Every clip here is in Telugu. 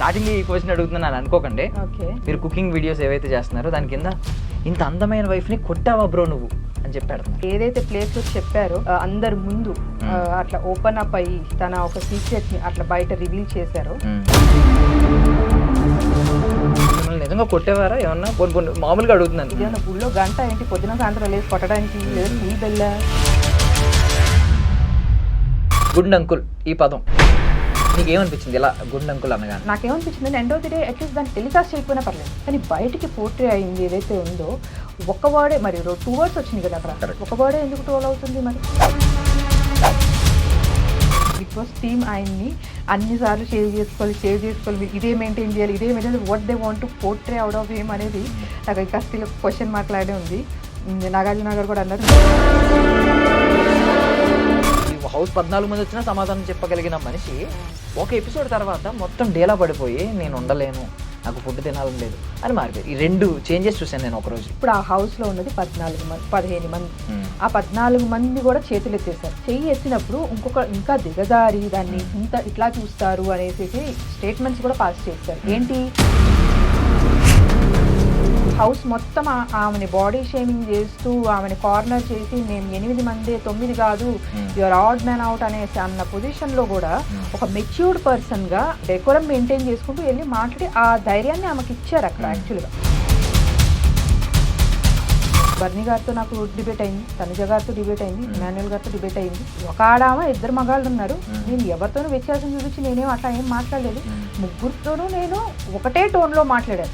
స్టార్టింగ్ ఈ క్వశ్చన్ అడుగుతున్నాను అనుకోకండి. మీరు కుకింగ్ వీడియోస్ ఏవైతే చేస్తున్నారో దాని కింద ఇంత అందమైన వైఫ్ ని కొట్టావా బ్రో నువ్వు అని చెప్పాడు. ఏదైతే ప్లేస్ లో చెప్పారో అందరి ముందు అట్లా ఓపెన్ అప్ అయ్యి తన ఒక సీక్రెట్ ని అట్లా బయట రివీల్ చేశారు. నిజంగా కొట్టేవారా ఏమన్నా? మామూలుగా అడుగుతున్నాను. ఇదేమన్నా గుళ్ళో గంట ఏంటి పొద్దున సాయంత్రం లేదు కొట్టడానికి, లేదా టీ బెల్ల. గుడ్ అంకుల్ ఈ పదం నీకేమనిపించింది ఇలా గుడ్ అంకుల్ అనగా? నాకేమనిపించింది, end of the day at least దాన్ని టెలికాస్ట్ చేయకపోయినా పర్లేదు, కానీ బయటికి పోర్ట్రే అయింది ఏదైతే ఉందో ఒక వర్డే, మరి 2 words వచ్చింది కదా అక్కడ, ఒక వర్డే ఎందుకు ట్రోల్ అవుతుంది? మరి బిగ్ బాస్ టీమ్ ఆయన్ని అన్నిసార్లు సేవ్ చేసుకోవాలి, ఇదే మెయింటైన్ చేయాలి, ఇదే maintain what they want to portray out of him అనేది నాకు ఇంకా స్టిల్ క్వశ్చన్ మార్క్ లాగే ఉంది. నాగార్జున గారు కూడా అన్నారు, హౌస్ 14 మంది వచ్చినా సమాధానం చెప్పగలిగిన మనిషి ఒక ఎపిసోడ్ తర్వాత మొత్తం డేలా పడిపోయి నేను ఉండలేను, నాకు ఫుడ్ తినాలని లేదు అని మారిపోయి. ఈ 2 చేంజెస్ చూసాను నేను ఒకరోజు. ఇప్పుడు ఆ హౌస్ లో ఉన్నది 15 మంది. ఆ 14 మంది కూడా చేతులు ఎత్తేసారు. చెయ్యి ఎత్తినప్పుడు ఇంకా దిగజారి దాన్ని ఇట్లా చూస్తారు అనేసి స్టేట్మెంట్స్ కూడా పాస్ చేస్తారు. ఏంటి, హౌస్ మొత్తం ఆమెని బాడీ షేమింగ్ చేస్తూ ఆమెని కార్నర్ చేసి నేను 8 మంది 9 కాదు, యువర్ ఆడ్ మ్యాన్ అవుట్ అనేసి అన్న పొజిషన్ లో కూడా ఒక మెచ్యూర్డ్ పర్సన్ గా డెకోరం మెయింటైన్ చేసుకుంటూ వెళ్ళి మాట్లాడి ఆ ధైర్యాన్ని ఆమెకి ఇచ్చారు అక్కడ. యాక్చువల్గా బర్నీ గారితో నాకు డిబేట్ అయింది, తనుజ గారితో డిబేట్ అయింది, ఇమాన్యుయల్ గారితో డిబేట్ అయింది. ఒక ఆడామ 2 మగాళ్ళు ఉన్నారు. నేను ఎవరితోనూ వ్యత్యాసం చూపించి నేనేం అట్లా ఏం మాట్లాడలేదు. ముగ్గురితోనూ నేను ఒకటే టోన్లో మాట్లాడాను.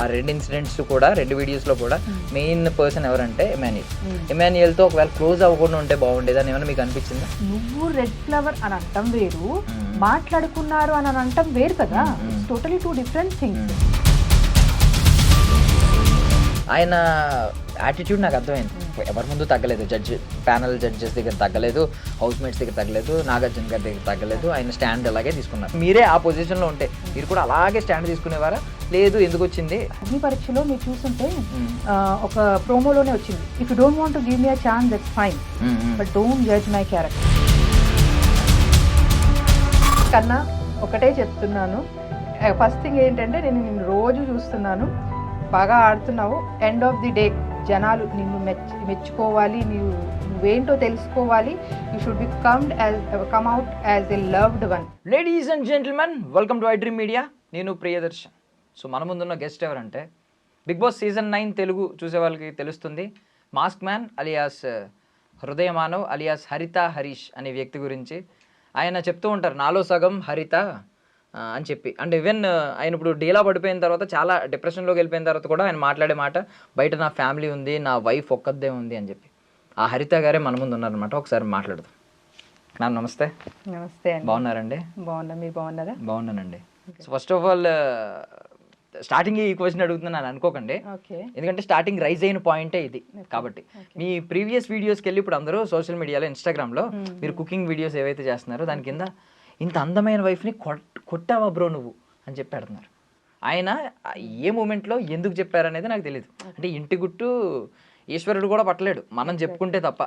ఆ 2 ఇన్సిడెంట్స్ కూడా 2 వీడియోస్ లో కూడా మెయిన్ పర్సన్ ఎవరంటే ఇమాన్యుయల్ తో ఒకవేళ క్లోజ్ అవ్వకుండా ఉంటే బాగుండేదని ఏమైనా మీకు అనిపించిందా? నువ్వు రెడ్ ఫ్లవర్ అని అంటాం వేరు, మాట్లాడుకున్నారు అని అంటాం వేరు కదా. Totally 2 different things. ఆయన యాటిట్యూడ్ నాకు అర్థమైంది. ఎవరి ముందు తగ్గలేదు, ప్యానల్ జడ్జెస్ దగ్గర తగ్గలేదు, హౌస్ మేట్స్ దగ్గర తగ్గలేదు, నాగార్జున గారి దగ్గర తగ్గలేదు. ఆయన స్టాండ్ అలాగే తీసుకున్నారు. మీరే ఆ పొజిషన్లో ఉంటే మీరు కూడా అలాగే స్టాండ్ తీసుకునేవారా? లేదు ఎందుకు వచ్చింది? అగ్ని పరీక్షలో మీరు చూస్తుంటే ఒక ప్రోమోలోనే వచ్చింది, if you don't want to give me a chance that's fine, but don't judge my character. కన్నా ఒకటే చెప్తున్నాను, ఫస్ట్ థింగ్ ఏంటంటే నేను నిన్ను రోజు చూస్తున్నాను, బాగా ఆడుతున్నావు. ఎండ్ ఆఫ్ ది డే జనాలు నిన్ను మెచ్చుకోవాలి, నువ్వేంటో తెలుసుకోవాలి. You should be come out as a loved one. Ladies and gentlemen, welcome to iDream Media. నేను ప్రియదర్శన్. సో మన ముందున్న గెస్ట్ ఎవరంటే బిగ్ బాస్ సీజన్ 9 తెలుగు చూసే వాళ్ళకి తెలుస్తుంది. మాస్క్ మ్యాన్ అలియాస్ హృదయ మానవ్ అలియాస్ హరిత హరీష్ అనే వ్యక్తి గురించి. ఆయన చెప్తూ ఉంటారు నాలో సగం హరిత అని చెప్పి. అంటే ఈవెన్ ఆయన ఇప్పుడు డీలా పడిపోయిన తర్వాత, చాలా డిప్రెషన్లోకి వెళ్ళిపోయిన తర్వాత కూడా ఆయన మాట్లాడే మాట, బయట నా ఫ్యామిలీ ఉంది, నా వైఫ్ ఒక్కదే ఉంది అని చెప్పి. ఆ హరిత గారే మన ముందు ఉన్నారనమాట. ఒకసారి మాట్లాడదాం. మ్యామ్ నమస్తే. నమస్తే అండి. బాగున్నారండి? బాగున్నా, మీరు బాగున్నారా? బాగున్నానండి. So first of all starting ఈ క్వశ్చన్ అడుగుతున్నాను అనుకోకండి, ఎందుకంటే స్టార్టింగ్ రైజ్ అయిన పాయింటే ఇది. కాబట్టి మీ ప్రీవియస్ వీడియోస్కి వెళ్ళి ఇప్పుడు అందరూ సోషల్ మీడియాలో ఇన్స్టాగ్రామ్లో మీరు కుకింగ్ వీడియోస్ ఏవైతే చేస్తున్నారో దాని కింద ఇంత అందమైన వైఫ్ని కొట్టావా బ్రో నువ్వు అని చెప్పి అడుగుతున్నారు. ఆయన ఏ మూమెంట్లో ఎందుకు చెప్పారనేది నాకు తెలియదు. అంటే ఇంటి గుట్టు ఈశ్వరుడు కూడా పట్టలేడు మనం చెప్పుకుంటే తప్ప.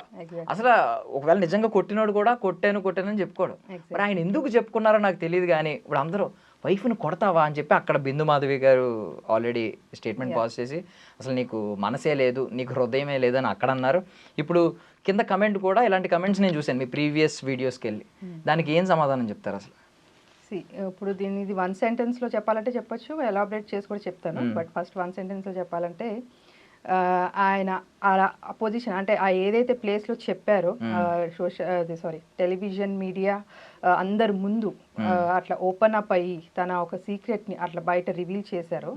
అసలు ఒకవేళ నిజంగా కొట్టినోడు కూడా కొట్టానని చెప్పుకోడు. మరి ఆయన ఎందుకు చెప్పుకున్నారో నాకు తెలియదు. కానీ ఇప్పుడు అందరూ వైఫ్ని కొడతావా అని చెప్పి అక్కడ బిందు మాధవి గారు ఆల్రెడీ స్టేట్మెంట్ పాస్ చేసి అసలు నీకు మనసే లేదు, నీకు హృదయమే లేదు అని అక్కడ అన్నారు. ఇప్పుడు కింద కమెంట్ కూడా ఇలాంటి కమెంట్స్ నేను చూశాను మీ ప్రీవియస్ వీడియోస్కి వెళ్ళి. దానికి ఏం సమాధానం చెప్తారు అసలు? ఇప్పుడు దీన్ని 1 సెంటెన్స్లో చెప్పాలంటే చెప్పొచ్చు, ఎలాబరేట్ చేసి కూడా చెప్తాను. బట్ ఫస్ట్ 1 సెంటెన్స్లో చెప్పాలంటే ఆయన ఆ పొజిషన్ అంటే ఆ ఏదైతే ప్లేస్లో చెప్పారో టెలివిజన్ మీడియా అందరి ముందు అట్లా ఓపెన్ అప్ అయ్యి తన ఒక సీక్రెట్ని అట్లా బయట రివీల్ చేశారో,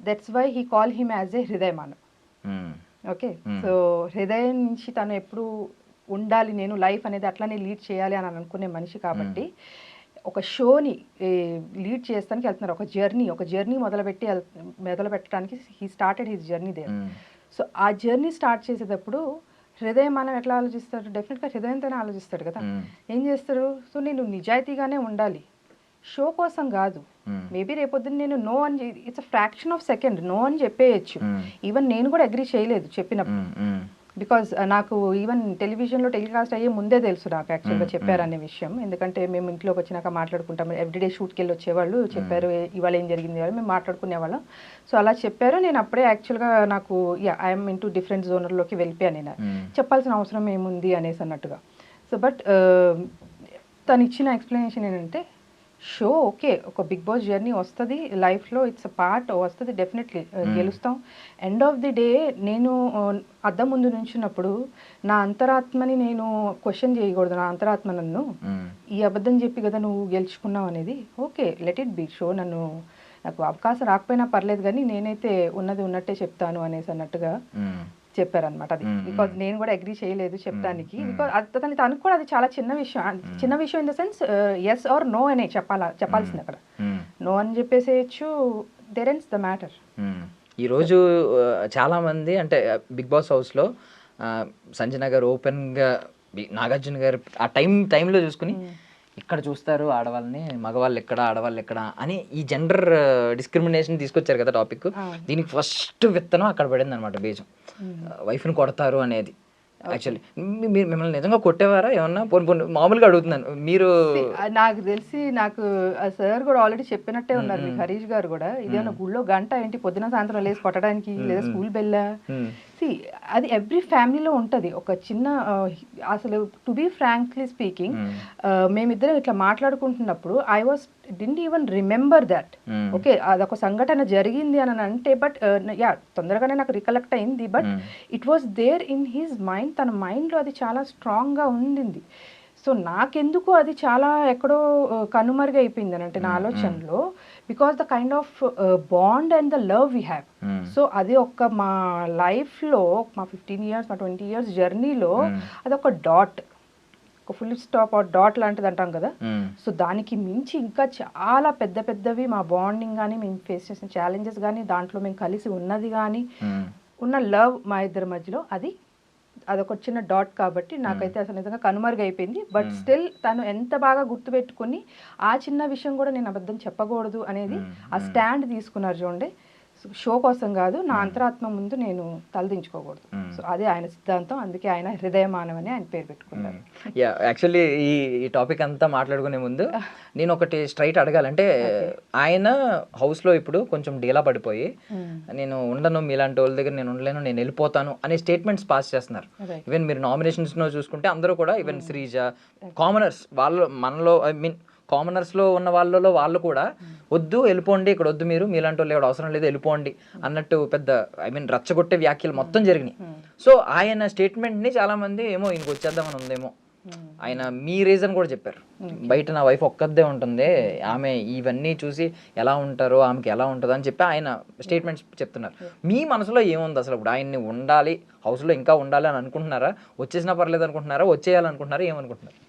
that's why he call him as a హృదయ మానవ్. ఓకే, సో హృదయం నుంచి తను ఎప్పుడు ఉండాలి, నేను లైఫ్ అనేది అట్లానే లీడ్ చేయాలి అని అనుకునే మనిషి కాబట్టి ఒక షోని లీడ్ చేస్తానికి వెళ్తున్నారు. ఒక జర్నీ మొదలు పెట్టడానికి he started his journey there. So ఆ జర్నీ స్టార్ట్ చేసేటప్పుడు హృదయం మనం ఎట్లా ఆలోచిస్తాడు? డెఫినెట్గా హృదయంతోనే ఆలోచిస్తాడు కదా. ఏం చేస్తాడు? సో నేను నిజాయితీగానే ఉండాలి, షో కోసం కాదు. మేబీ రేపొద్దున నేను నో అని, it's a fraction of second no అని చెప్పేయచ్చు. ఈవెన్ నేను కూడా అగ్రీ చేయలేదు చెప్పినప్పుడు, బికాజ్ నాకు ఈవెన్ టెలివిజన్లో టెలికాస్ట్ అయ్యే ముందే తెలుసు నాకు యాక్చువల్గా చెప్పారనే విషయం. ఎందుకంటే మేము ఇంట్లోకి వచ్చినాక మాట్లాడుకుంటాం, ఎవ్రీడే షూట్కి వెళ్ళి వచ్చేవాళ్ళు, చెప్పారు ఇవాళ ఏం జరిగింది వాళ్ళు మేము మాట్లాడుకునేవాళ్ళం. సో అలా చెప్పారు. నేను అప్పుడే యాక్చువల్గా నాకు ఐఎమ్ ఇంటూ డిఫరెంట్ జోనర్లోకి వెళ్ళిపోయాను. నేను చెప్పాల్సిన అవసరం ఏముంది అనేసి అన్నట్టుగా. సో బట్ తను ఇచ్చిన ఎక్స్ప్లెనేషన్ ఏంటంటే, షో ఓకే, ఒక బిగ్ బాస్ జర్నీ వస్తుంది లైఫ్లో, ఇట్స్ అ పార్ట్, వస్తుంది డెఫినెట్లీ, గెలుస్తాం. ఎండ్ ఆఫ్ ది డే నేను అద్దం ముందు నుంచున్నప్పుడు నా అంతరాత్మని నేను క్వశ్చన్ చేయకూడదు. నా అంతరాత్మ నన్ను ఈ అబద్ధం చెప్పి కదా నువ్వు గెలుచుకున్నావు అనేది. Okay, let it be show, నాకు అవకాశం రాకపోయినా పర్లేదు కానీ నేనైతే ఉన్నది ఉన్నట్టే చెప్తాను అనేసి అన్నట్టుగా చెప్పారనమాట. అది బికాజ్ నేను కూడా అగ్రీ చేయలేదు చెప్పడానికి. బికాజ్ తనకు కూడా అది చాలా చిన్న విషయం in the sense yes or no అనే చెప్పాల్సింది. అక్కడ నో అని చెప్పేసేయచ్చు, దేర్ ఎండ్స్ ద మ్యాటర్. ఈరోజు చాలా మంది అంటే బిగ్ బాస్ హౌస్లో సంజన గారు ఓపెన్గా నాగార్జున గారు ఆ టైంలో చూసుకుని ఇక్కడ చూస్తారు ఆడవాళ్ళని, మగవాళ్ళు ఎక్కడ ఆడవాళ్ళు ఎక్కడ అని ఈ జెండర్ డిస్క్రిమినేషన్ తీసుకొచ్చారు కదా టాపిక్. దీనికి ఫస్ట్ విత్తనం అక్కడ పడింది అనమాట, బీజం. వైఫ్ని కొడతారు అనేది. యాక్చువల్లీ మీరు మిమ్మల్ని నిజంగా కొట్టేవారా ఏమన్నా? పోనీ మామూలుగా అడుగుతున్నాను. మీరు నాకు తెలిసి నాకు సార్ కూడా ఆల్రెడీ చెప్పినట్టే ఉన్నారు, మీకు హరీష్ గారు కూడా, ఇదేమన్నా గుళ్ళో గంట ఏంటి పొద్దున సాయంత్రం లేసి కొట్టడానికి, లేదా స్కూల్ బెల్లా. అది ఎవ్రీ ఫ్యామిలీలో ఉంటుంది ఒక చిన్న, అసలు టు బీ ఫ్రాంక్లీ స్పీకింగ్ మేమిద్దరం ఇట్లా మాట్లాడుకుంటున్నప్పుడు I didn't even remember that. Okay, అదొక సంఘటన జరిగింది అని అంటే, బట్ తొందరగానే నాకు రికలెక్ట్ అయింది. But it was there in his mind, తన మైండ్లో అది చాలా స్ట్రాంగ్గా ఉండింది. సో నాకెందుకు అది చాలా ఎక్కడో కనుమరుగైపోయింది అని అంటే నా ఆలోచనలో, because the kind of bond and the love we have. So అది మా లైఫ్లో, మా 15 years, మా 20 years జర్నీలో అదొక డాట్, ఒక ఫుల్ స్టాప్ ఆర్ డాట్ లాంటిది అంటాం కదా. సో దానికి మించి ఇంకా చాలా పెద్దవి మా బాండింగ్ కానీ, మేము ఫేస్ చేసిన ఛాలెంజెస్ కానీ, దాంట్లో మేము కలిసి ఉన్నది కానీ, ఉన్న లవ్ మా ఇద్దరి మధ్యలో, అదొక చిన్న డాట్. కాబట్టి నాకైతే అసలు నిజంగా కనుమరుగైపోయింది. బట్ స్టిల్ తను ఎంత బాగా గుర్తుపెట్టుకుని ఆ చిన్న విషయం కూడా నేను అబద్ధం చెప్పకూడదు అనేది ఆ స్టాండ్ తీసుకున్నారు చూడండి. షో కోసం కాదు, నా అంతరాత్మ ముందు నేను తలదించుకోకూడదు. సో అదే ఆయన సిద్ధాంతం. అందుకే ఆయన హృదయమానం అని ఆయన పేరు పెట్టుకున్నారు. యాక్చువల్లీ ఈ టాపిక్ అంతా మాట్లాడుకునే ముందు నేను ఒకటి స్ట్రైట్ అడగాలంటే, ఆయన హౌస్లో ఇప్పుడు కొంచెం డీలా పడిపోయి నేను ఉండను, మీలాంటి వాళ్ళ దగ్గర నేను ఉండలేను, నేను వెళ్ళిపోతాను అనే స్టేట్మెంట్స్ పాస్ చేస్తున్నారు. ఈవెన్ మీరు నామినేషన్స్లో చూసుకుంటే అందరూ కూడా, ఈవెన్ శ్రీజ, కామనర్స్ వాళ్ళు, మనలో ఐ మీన్ కామనర్స్లో ఉన్న వాళ్ళు కూడా వద్దు వెళ్ళిపోండి, ఇక్కడ వద్దు, మీరు మీలాంటి వాళ్ళు అవసరం లేదు వెళ్ళిపోండి అన్నట్టు పెద్ద రచ్చగొట్టే వ్యాఖ్యలు మొత్తం జరిగినాయి. సో ఆయన స్టేట్మెంట్ని చాలామంది ఏమో ఇంక వచ్చేద్దామని ఉందేమో, ఆయన మీ రీజన్ కూడా చెప్పారు. బయట నా వైఫ్ ఒక్కదే ఉంటుంది, ఆమె ఇవన్నీ చూసి ఎలా ఉంటారో ఆమెకి ఎలా ఉంటుందో అని చెప్పి ఆయన స్టేట్మెంట్స్ చెప్తున్నారు. మీ మనసులో ఏముంది అసలు? ఇప్పుడు ఆయన్ని ఉండాలి, హౌస్లో ఇంకా ఉండాలి అని అనుకుంటున్నారా? వచ్చేసినా పర్లేదు అనుకుంటున్నారా? వచ్చేయాలనుకుంటున్నారా? ఏమనుకుంటున్నారు?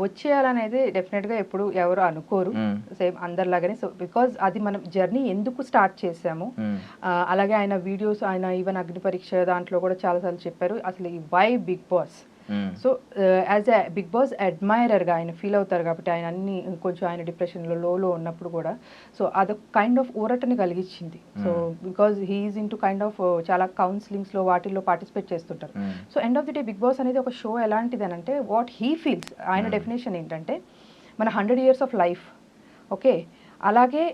వచ్చేయాలనేది డెఫినెట్గా ఎప్పుడు ఎవరు అనుకోరు, సేమ్ అందరిలాగానే. సో బికాజ్ అది మనం జర్నీ ఎందుకు స్టార్ట్ చేసాము. అలాగే ఆయన వీడియోస్, ఆయన ఈవెన్ అగ్ని పరీక్ష దాంట్లో కూడా చాలాసార్లు చెప్పారు అసలు ఈ why Bigg boss. So as a Bigg Boss అడ్మైరర్గా ఆయన ఫీల్ అవుతారు కాబట్టి, ఆయన అన్ని కొంచెం ఆయన డిప్రెషన్లో లోలో ఉన్నప్పుడు కూడా, సో అదొక కైండ్ ఆఫ్ ఊరటని కలిగించింది. So because he is into kind of చాలా కౌన్సిలింగ్స్లో వాటిల్లో పార్టిసిపేట్ చేస్తుంటారు. So end of the day Bigg Boss అనేది ఒక షో ఎలాంటిది అని అంటే, వాట్ హీ ఫీల్స్, ఆయన డెఫినేషన్ ఏంటంటే మన 100 years ఆఫ్ లైఫ్, ఓకే, అలాగే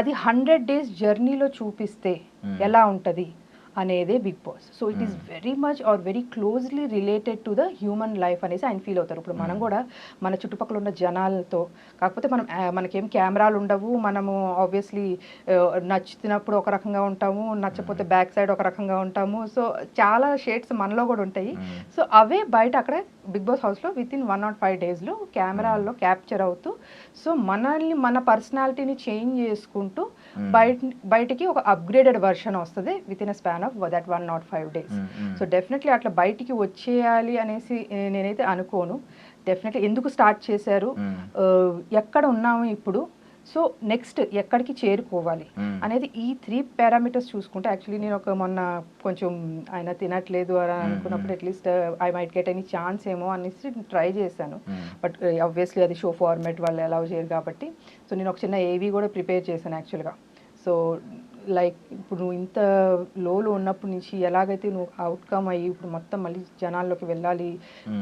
అది 100 days జర్నీలో చూపిస్తే ఎలా ఉంటుంది అనేదే Bigg boss. So it is very much or very closely related to the human life అనేసి ఆయన ఫీల్ అవుతారు. ఇప్పుడు మనం కూడా మన చుట్టుపక్కల ఉన్న జనాలతో, కాకపోతే మనకేం కెమెరాలు ఉండవు, మనము ఆబ్వియస్లీ నచ్చినప్పుడు ఒక రకంగా ఉంటాము, నచ్చకపోతే బ్యాక్ సైడ్ ఒక రకంగా ఉంటాము. సో చాలా షేడ్స్ మనలో కూడా ఉంటాయి. సో అవే బయట అక్కడ బిగ్ బాస్ హౌస్లో విత్ ఇన్ 105 daysలో కెమెరాల్లో క్యాప్చర్ అవుతూ, సో మనల్ని, మన పర్సనాలిటీని చేంజ్ చేసుకుంటూ బయటికి ఒక అప్గ్రేడెడ్ వర్షన్ వస్తుంది with in a span of that 105 days. So definitely అట్లా బయటికి వచ్చేయాలి అనేసి నేనైతే అనుకోను. డెఫినెట్లీ ఎందుకు స్టార్ట్ చేశారు, ఎక్కడ ఉన్నాము ఇప్పుడు, సో నెక్స్ట్ ఎక్కడికి చేరుకోవాలి అనేది ఈ 3 parameters చూసుకుంటే, యాక్చువల్లీ నేను మొన్న కొంచెం ఆయన తినట్లేదు అని అనుకున్నప్పుడు at least I might get any chance ఏమో అనేసి ట్రై చేశాను. బట్ ఆబ్వియస్లీ అది షో ఫార్మాట్ వాళ్ళు అలౌ చేయరు కాబట్టి, సో నేను ఒక చిన్న ఏవీ కూడా ప్రిపేర్ చేశాను యాక్చువల్గా. సో లైక్ ఇప్పుడు నువ్వు ఇంత లోలో ఉన్నప్పటి నుంచి ఎలాగైతే నువ్వు అవుట్కమ్ అయ్యి ఇప్పుడు మొత్తం మళ్ళీ జనాల్లోకి వెళ్ళాలి,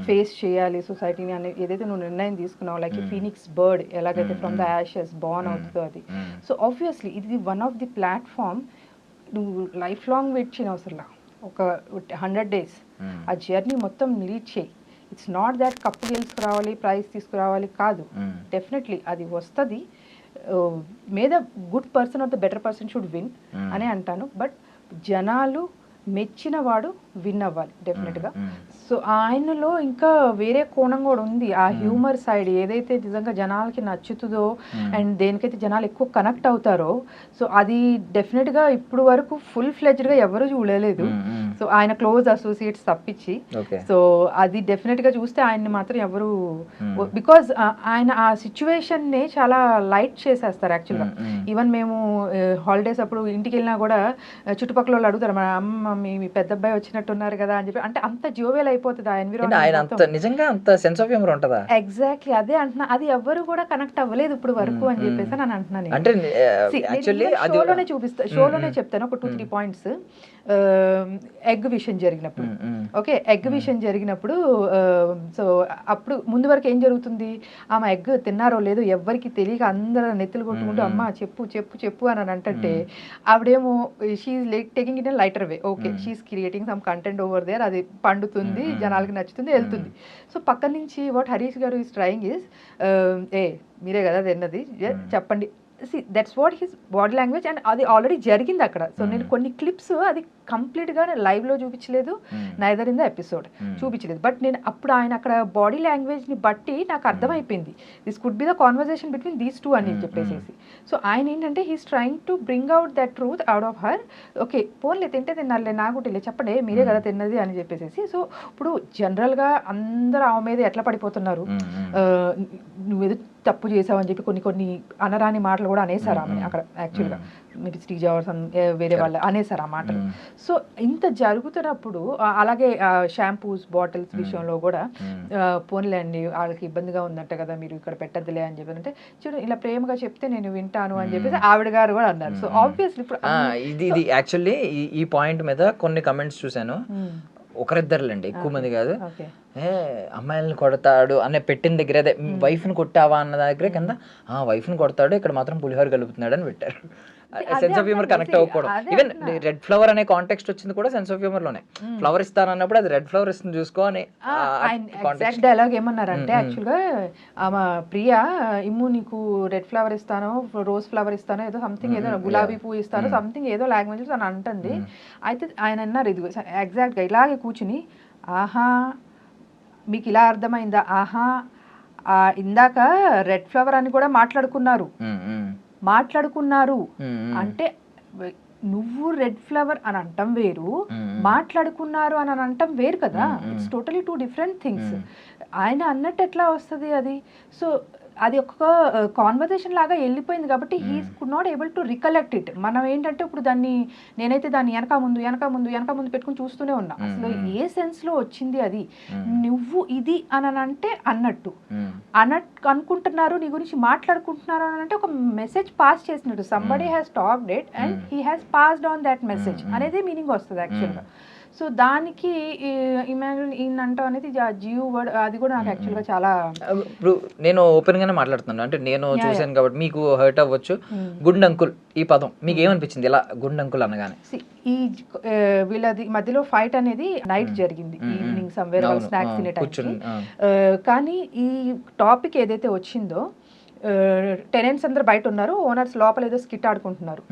ఫేస్ చేయాలి సొసైటీని అనే ఏదైతే నువ్వు నిర్ణయం తీసుకున్నావు, లైక్ ఫీనిక్స్ బర్డ్ ఎలాగైతే ఫ్రమ్ ద యాషెస్ బార్న్ అవుతుందో అది. సో ఆబ్వియస్లీ ఇది వన్ ఆఫ్ ది ప్లాట్ఫామ్. నువ్వు లైఫ్ లాంగ్ వెయిట్ చేయని అవసరంలా, ఒక 100 days ఆ జర్నీ మొత్తం లీడ్ చేయి. ఇట్స్ నాట్ దాట్ కప్పు గెలుచుకురావాలి, ప్రైజ్ తీసుకురావాలి కాదు. డెఫినెట్లీ అది వస్తుంది. May the good person or the better person should win అని అంటాను. బట్ జనాలు మెచ్చిన వాడు విన్ అవ్వాలి డెఫినెట్గా. సో ఆయనలో ఇంకా వేరే కోణం కూడా ఉంది. ఆ హ్యూమర్ సైడ్ ఏదైతే నిజంగా జనాలకి నచ్చుతుందో అండ్ దేనికైతే జనాలు ఎక్కువ కనెక్ట్ అవుతారో, సో అది డెఫినెట్గా ఇప్పుడు వరకు ఫుల్ ఫ్లెజ్డ్గా ఎవరు చూడలేదు. సో ఆయన క్లోజ్ అసోసియేట్స్ తప్పించి. సో అది డెఫినెట్గా చూస్తే ఆయన్ని మాత్రం ఎవరు, బికాజ్ ఆయన ఆ సిచ్యువేషన్ని చాలా లైట్ చేసేస్తారు యాక్చువల్గా. ఈవెన్ మేము హాలిడేస్ అప్పుడు ఇంటికి వెళ్ళినా కూడా చుట్టుపక్కల వాళ్ళు అడుగుతారు, మా అమ్మ మీ పెద్ద అబ్బాయి వచ్చినట్టున్నారు కదా అని చెప్పి. అంటే అంత జోవెల్ అయిపోతుంది ఆ ఎన్విరాన్మెంట్. నిజంగా అంత సెన్స్ ఆఫ్ హ్యూమర్ ఉంటుందా? ఎగ్జాక్ట్లీ అదే అంటున్నా. అది ఎవరు కూడా కనెక్ట్ అవ్వలేదు ఇప్పుడు వరకు అని చెప్పేసి నేను అంటున్నాను. అంటే షోలోనే చూపిస్తా, షోలోనే చెప్తాను ఒక 2-3 points. ఎగ్ విషయం జరిగినప్పుడు, ఓకే, ఎగ్ విషయం జరిగినప్పుడు సో అప్పుడు ముందు వరకు ఏం జరుగుతుంది, ఆమె ఎగ్ తిన్నారో లేదో ఎవరికి తెలియక అందరూ నెత్తులు కొట్టుకుంటూ అమ్మ చెప్పు చెప్పు చెప్పు అని అంటే ఆవిడేమో she's taking it in lighter way. Okay, she's creating some content over there, అది పండుతుంది, జనాలకి నచ్చుతుంది, వెళ్తుంది. సో పక్క నుంచి వాట్ హరీష్ గారు ఈస్ ట్రయింగ్ ఈస్, మీరే కదా తిన్నది చెప్పండి. That's what his body language. And అది ఆల్రెడీ జరిగింది అక్కడ. సో నేను కొన్ని క్లిప్స్ అది కంప్లీట్గా లైవ్లో చూపించలేదు, నైదర్ ఇన్ ద ఎపిసోడ్ చూపించలేదు. బట్ నేను అప్పుడు ఆయన అక్కడ బాడీ లాంగ్వేజ్ని బట్టి నాకు అర్థమైపోయింది this could be the conversation between these two అని చెప్పేసి. సో ఆయన ఏంటంటే he's trying to bring out that truth out of her. Okay పోన్లే తింటే తిన్నారులే, నాకు తెలియదు చెప్పండి మీరే కదా తిన్నది అని చెప్పేసి. సో ఇప్పుడు జనరల్గా అందరూ ఆమె మీద ఎట్లా పడిపోతున్నారు, నువ్వేదో తప్పు చేసావని చెప్పి కొన్ని అనరాని మాటలు కూడా అనేసారు ఆమె అక్కడ. యాక్చువల్గా మీరు శ్రీజ వేరే వాళ్ళు అనేసారు ఆ మాటలు. సో ఇంత జరుగుతున్నప్పుడు అలాగే షాంపూస్ బాటిల్స్ విషయంలో కూడా పోన్లే అండి వాళ్ళకి ఇబ్బందిగా ఉందంట కదా మీరు ఇక్కడ పెట్టద్దులే అని చెప్పి అంటే, చూడు ఇలా ప్రేమగా చెప్తే నేను వింటాను అని చెప్పేసి ఆవిడ గారు కూడా అన్నారు. సో ఆబ్వియస్లీ ఇప్పుడు ఇది యాక్చువల్లీ ఈ పాయింట్ మీద కొన్ని కమెంట్స్ చూసాను, ఒకరిద్దరులేండి, ఎక్కువ మంది కాదు. అమ్మాయిలను కొడతాడు అనే పెట్టిన దగ్గర, అదే వైఫ్ని కొట్టావా అన్న దగ్గర కింద వైఫ్ని కొడతాడు ఇక్కడ మాత్రం పులిహోర కలుపుతున్నాడు అని పెట్టారు. సెన్స్ ఆఫ్ హ్యూమర్ కనెక్ట్ అవ్వకూడదు. ఈవెన్ రెడ్ ఫ్లవర్ అనే కాంటెక్స్ట్ వచ్చింది కూడా సెన్స్ ఆఫ్ హ్యూమర్ లోనే. ఫ్లవర్ ఇస్తాను అన్నప్పుడు అది రెడ్ ఫ్లవర్ ఇస్తుంది చూసుకో అని ఎగ్జాక్ట్ డైలాగ్ ఏమన్నారంటే, యాక్చువల్గా ఆమె ప్రియా ఇమ్ము నీకు రెడ్ ఫ్లవర్ ఇస్తాను, రోజ్ ఫ్లవర్ ఇస్తాను, ఏదో సంథింగ్ ఏదో గులాబీ పువ్వు ఇస్తాను సంథింగ్ ఏదో లాంగ్వేజ్ అని అంటుంది. అయితే ఆయన అన్నారు ఇది ఎగ్జాక్ట్గా ఇలాగే కూర్చుని, ఆహా మీకు ఇలా అర్థమైందా, ఆహా ఇందాక రెడ్ ఫ్లవర్ అని కూడా మాట్లాడుకున్నారు అంటే నువ్వు రెడ్ ఫ్లవర్ అని అంటాం వేరు, మాట్లాడుకున్నారు అని అంటాం వేరు కదా. It's totally 2 different things. ఆయన అన్నట్టు ఎట్లా వస్తుంది అది? సో అది ఒక కాన్వర్జేషన్ లాగా వెళ్ళిపోయింది కాబట్టి he could not able to recollect it. మనం ఏంటంటే ఇప్పుడు నేనైతే దాన్ని వెనక ముందు పెట్టుకుని చూస్తూనే ఉన్నా. అసలు ఏ సెన్స్లో వచ్చింది అది? నువ్వు ఇది అని అంటే అన్నట్టు అనుకుంటున్నారు, నీ గురించి మాట్లాడుకుంటున్నారు అని అంటే ఒక మెసేజ్ పాస్ చేసినట్టు. Somebody has talked it and he has passed on that message అనేది మీనింగ్ వస్తుంది యాక్చువల్గా. సో దానికి ఇమాన్యుల్ ఈయన అంటాం అనేది జియో వర్డ్, అది కూడా నాకు యాక్చువల్గా చాలా. ఇప్పుడు నేను ఓపెన్ గానే మాట్లాడుతున్నాను, అంటే నేను చూసాను కాబట్టి మీకు హర్ట్ అవ్వచ్చు. గుండ్ అంకుల్ ఈ పదం మీకు ఏమనిపించింది ఇలా గుండ్ అంకుల్ అనగానే? ఈ వీళ్ళది మధ్యలో ఫైట్ అనేది నైట్ జరిగింది, ఈవినింగ్ సమ్వేర్ స్నాక్స్ తినే టైంకి. కానీ ఈ టాపిక్ ఏదైతే వచ్చిందో, టెనెంట్స్ అందరు బయట ఉన్నారు, ఓనర్స్ లోపల ఏదో స్కిట్ ఆడుకుంటున్నారు,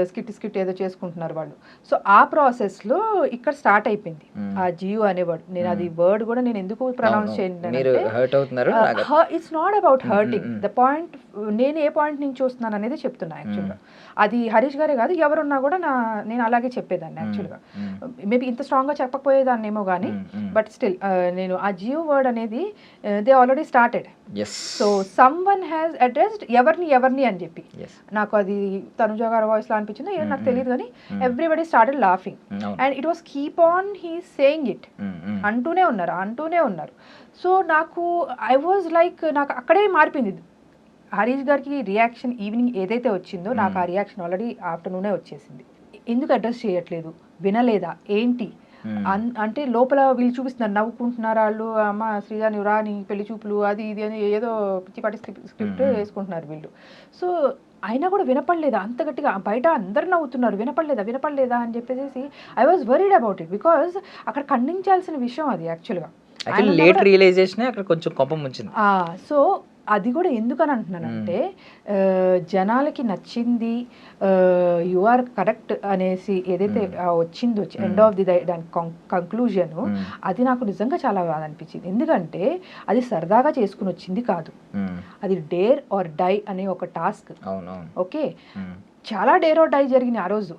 స్కిట్ ఏదో చేసుకుంటున్నారు వాళ్ళు. సో ఆ ప్రాసెస్ లో ఇక్కడ స్టార్ట్ అయిపోయింది ఆ జియో అనే వర్డ్. నేను అది వర్డ్ కూడా నేను ఎందుకు ప్రొనౌన్స్ చేయండి, it's not about hurting. The point నేను ఏ పాయింట్ నుంచి చూస్తున్నాను అనేది చెప్తున్నా యాక్చువల్గా. అది హరీష్ గారే కాదు ఎవరున్నా కూడా నేను అలాగే చెప్పేదాన్ని యాక్చువల్గా. మేబీ ఇంత స్ట్రాంగ్గా చెప్పకపోయేదాన్ని ఏమో కానీ, బట్ స్టిల్ నేను ఆ జియో వర్డ్ అనేది they already started. So some one has addressed ఎవరిని అని చెప్పి. నాకు అది తనుజ గారి వాయిస్ లో అనిపించింది, ఏదో నాకు తెలియదు కానీ everybody started laughing and it was keep on he saying it, అంటూనే ఉన్నారు. సో నాకు ఐ వాజ్ లైక్, నాకు అక్కడే మారిపోయింది. హరీష్ గారికి రియాక్షన్ ఈవినింగ్ ఏదైతే వచ్చిందో నాకు ఆ రియాక్షన్ ఆల్రెడీ ఆఫ్టర్నూనే వచ్చేసింది. ఎందుకు అడ్రస్ చేయట్లేదు, వినలేదా ఏంటి అంటే లోపల వీళ్ళు చూపిస్తున్నారు, నవ్వుకుంటున్నారు వాళ్ళు, అమ్మ శ్రీజ నువ్వు రా నీ పెళ్లి చూపులు అది ఇది అని ఏదో పిచ్చిపాటి స్క్రిప్ట్ వేసుకుంటున్నారు వీళ్ళు. సో అయినా కూడా వినపడలేదా అంత గట్టిగా, బయట అందరు నవ్వుతున్నారు, వినపడలేదా అని చెప్పేసి I was worried about it, because అక్కడ ఖండించాల్సిన విషయం అది యాక్చువల్గా. లేట్ రియలైజేషన్ అక్కడ కొంచెం కోపం వచ్చింది. సో అది కూడా ఎందుకని అంటున్నానంటే జనాలకి నచ్చింది, యు ఆర్ కరెక్ట్ అనేసి ఏదైతే వచ్చిందో ఎండ్ ఆఫ్ ది దాని కంక్లూజన్, అది నాకు నిజంగా చాలా బాగా అనిపించింది. ఎందుకంటే అది సరదాగా చేసుకుని వచ్చింది కాదు, అది డేర్ ఆర్ డై అనే ఒక టాస్క్. ఓకే, చాలా డేర్ ఆర్ డై జరిగింది ఆ రోజు.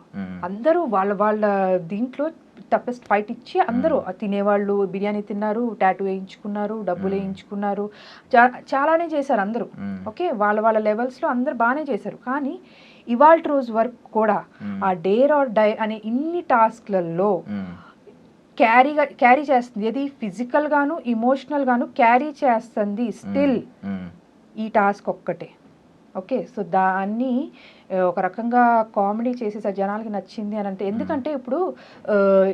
అందరూ వాళ్ళ దీంట్లో టఫెస్ట్ ఫైట్ ఇచ్చి అందరూ తినేవాళ్ళు బిర్యానీ తిన్నారు, టాటూ వేయించుకున్నారు, డబ్బులు వేయించుకున్నారు, చాలానే చేశారు అందరూ. ఓకే, వాళ్ళ లెవెల్స్లో అందరూ బాగానే చేశారు. కానీ ఇవాళ రోజు వరకు కూడా ఆ డేర్ ఆర్ డై అనే ఇన్ని టాస్క్లలో క్యారీ చేస్తుంది, ఏది ఫిజికల్ గాను ఇమోషనల్ గాను క్యారీ చేస్తుంది స్టిల్ ఈ టాస్క్ ఒక్కటే. ఓకే, సో దాన్ని ఒక రకంగా కామెడీ చేసేసారు, జనాలకి నచ్చింది అని అంటే. ఎందుకంటే ఇప్పుడు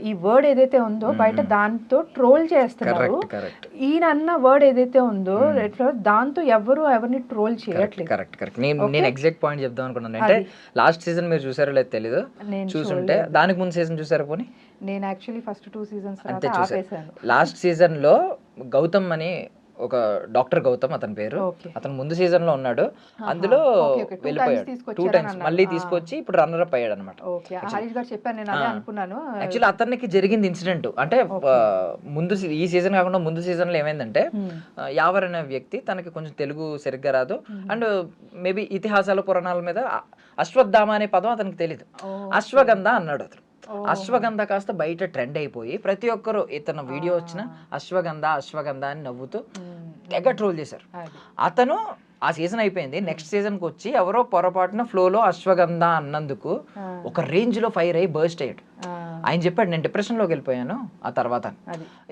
ఈ వర్డ్ ఏదైతే ఉందో బయట దాంతో ట్రోల్ చేస్తున్నారు, ఈయన అన్న వర్డ్ ఏదైతే ఉందో రెడ్ ఫ్లవర్ దాంతో ఎవరిని ట్రోల్ చేయట్లేదు. కరెక్ట్. నేను ఎగ్జాక్ట్ పాయింట్ చెప్దాం అనుకున్నాను. అంటే లాస్ట్ సీజన్ మీరు చూసారో లేదు తెలీదు, చూసుంటే దానికి ముందు సీజన్ చూసారా? పోనీ నేను యాక్చువల్లీ ఫస్ట్ 2 seasons ఆపేసాను. లాస్ట్ సీజన్ లో గౌతమ్ అని ఒక డాక్టర్ గౌతమ్ అతని పేరు, అతను ముందు సీజన్ లో ఉన్నాడు, అందులో వెళ్ళిపోయాడు 2 times, మళ్ళీ తీసుకొచ్చి ఇప్పుడు రన్నర్ అప్ అయ్యాడు అనమాట. యాక్చువల్లీ అతనికి జరిగింది ఇన్సిడెంట్ అంటే ముందు ఈ సీజన్ కాకుండా ముందు సీజన్ లో ఏమైందంటే యావర్ అనే వ్యక్తి, తనకి కొంచెం తెలుగు సరిగ్గా రాదు అండ్ మేబీ ఇతిహాసాల పురాణాల మీద అశ్వత్థామ అనే పదం అతనికి తెలీదు, అశ్వగంధ అన్నాడు అతను. అశ్వగంధ కాస్త బయట ట్రెండ్ అయిపోయి ప్రతి ఒక్కరు ఇతను వీడియో వచ్చిన అశ్వగంధ అని నవ్వుతూ తెగ ట్రోల్ చేశారు. అతను ఆ సీజన్ అయిపోయింది, నెక్స్ట్ సీజన్కి వచ్చి ఎవరో పొరపాటున ఫ్లోలో అశ్వగంధ అన్నందుకు ఒక రేంజ్ లో ఫైర్ అయ్యి బర్స్ట్ అయ్యాడు. ఆయన చెప్పాడు నేను డిప్రెషన్ లోకి వెళ్ళిపోయాను ఆ తర్వాత,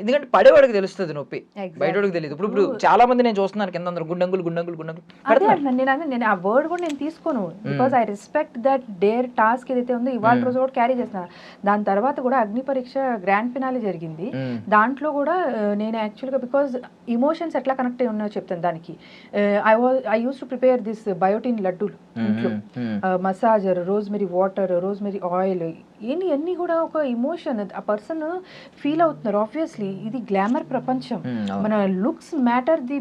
ఎందుకంటే పడేవాడికి తెలుస్తుంది నొప్పి, బయటవాడికి తెలియదు. ఇప్పుడు చాలా మంది నేను చూస్తున్నాను కింద అందరూ గుండంగులు నేను ఆ వర్డ్ కూడా నేను తీసుకోను, because I respect that dare task ఏదైతే ఉందో ఇవాళ రోజు కూడా క్యారీ చేస్తున్నా. దాని తర్వాత కూడా అగ్ని పరీక్ష గ్రాండ్ ఫినాలే జరిగింది, దాంట్లో కూడా నేను యాక్చువల్గా బికాజ్ ఇమోషన్స్ ఎట్లా కనెక్ట్ అయి ఉన్నాయో చెప్తాను. దానికి I used to prepare this biotin laddul ఇంట్లో, massager, rosemary water, rosemary oil, ఇవన్నీ కూడా ఒక ఇమోషన్ ఆ పర్సన్ ఫీల్ అవుతున్నారు. ఆబ్వియస్లీ ఇది గ్లామర్ ప్రపంచం, మన లుక్స్ మ్యాటర్ ది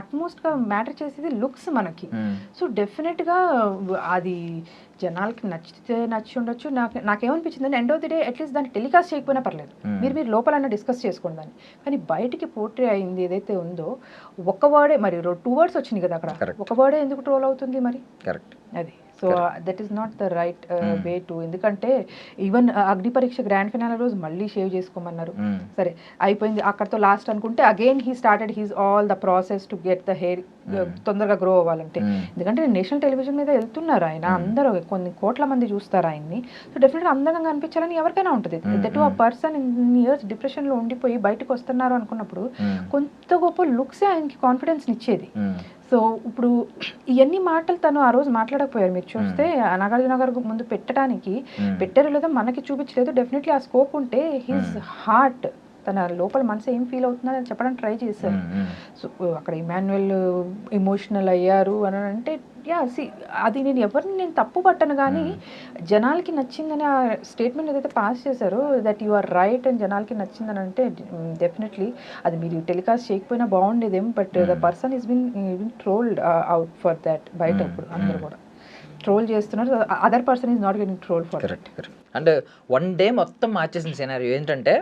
అట్మోస్ట్ గా మ్యాటర్ చేసేది లుక్స్ మనకి. సో డెఫినెట్ గా అది జనాలకి నచ్చి ఉండొచ్చు. నాకేమనిపించింది అంటే end of the day at least దాన్ని టెలికాస్ట్ చేయకపోయినా పర్లేదు, మీరు లోపలన్నా డిస్కస్ చేసుకోండి దాన్ని. కానీ బయటికి పోర్ట్రే అయింది ఏదైతే ఉందో ఒక వర్డే, మరి 2 words వచ్చినాయి కదా అక్కడ, ఒక వర్డే ఎందుకు ట్రోల్ అవుతుంది మరి? అది so that is not the right way to. ఎందుకంటే ఈవెన్ అగ్ని పరీక్ష గ్రాండ్ ఫినాలే రోజు మళ్ళీ షేవ్ చేసుకోమన్నారు, సరే అయిపోయింది అక్కడతో లాస్ట్ అనుకుంటే again he started his all the process to get the hair తొందరగా గ్రో అవ్వాలంటే. ఎందుకంటే నేషనల్ టెలివిజన్ మీద వెళ్తున్నారు ఆయన, అందరూ కొన్ని కోట్ల మంది చూస్తారు ఆయన్ని. సో డెఫినెట్గా అందంగా అనిపించాలని ఎవరికైనా ఉంటుంది. దట్ ఆ పర్సన్ ఇన్ ఇయర్స్ డిప్రెషన్లో ఉండిపోయి బయటకు వస్తున్నారు అనుకున్నప్పుడు కొంత గొప్ప లుక్సే ఆయనకి కాన్ఫిడెన్స్ ఇచ్చేది. సో ఇప్పుడు ఇవన్నీ మాటలు తను ఆ రోజు మాట్లాడకపోయారు. మీరు చూస్తే నాగార్జున గారు ముందు పెట్టారో లేదో మనకి చూపించలేదు. డెఫినెట్లీ ఆ స్కోప్ ఉంటే హిజ్ హార్ట్, తన లోపల మనసు ఏం ఫీల్ అవుతుందని చెప్పడానికి ట్రై చేశారు. సో అక్కడ ఇమాన్యుయల్ ఎమోషనల్ అయ్యారు అని అంటే అది నేను తప్పు పట్టను, కానీ జనాలకి నచ్చిందని ఆ స్టేట్మెంట్ ఏదైతే పాస్ చేశారో దట్ యు ఆర్ రైట్ అని జనాలకి నచ్చిందని అంటే డెఫినెట్లీ అది మీరు టెలికాస్ట్ చేయకపోయినా బాగుండేదేమో. But the person is been trolled out for that. బయట ఇప్పుడు అందరూ కూడా ట్రోల్ చేస్తున్నారు, other person is not getting troll for that. And 1 day మొత్తం మార్చేసిన సినారియో ఏంటంటే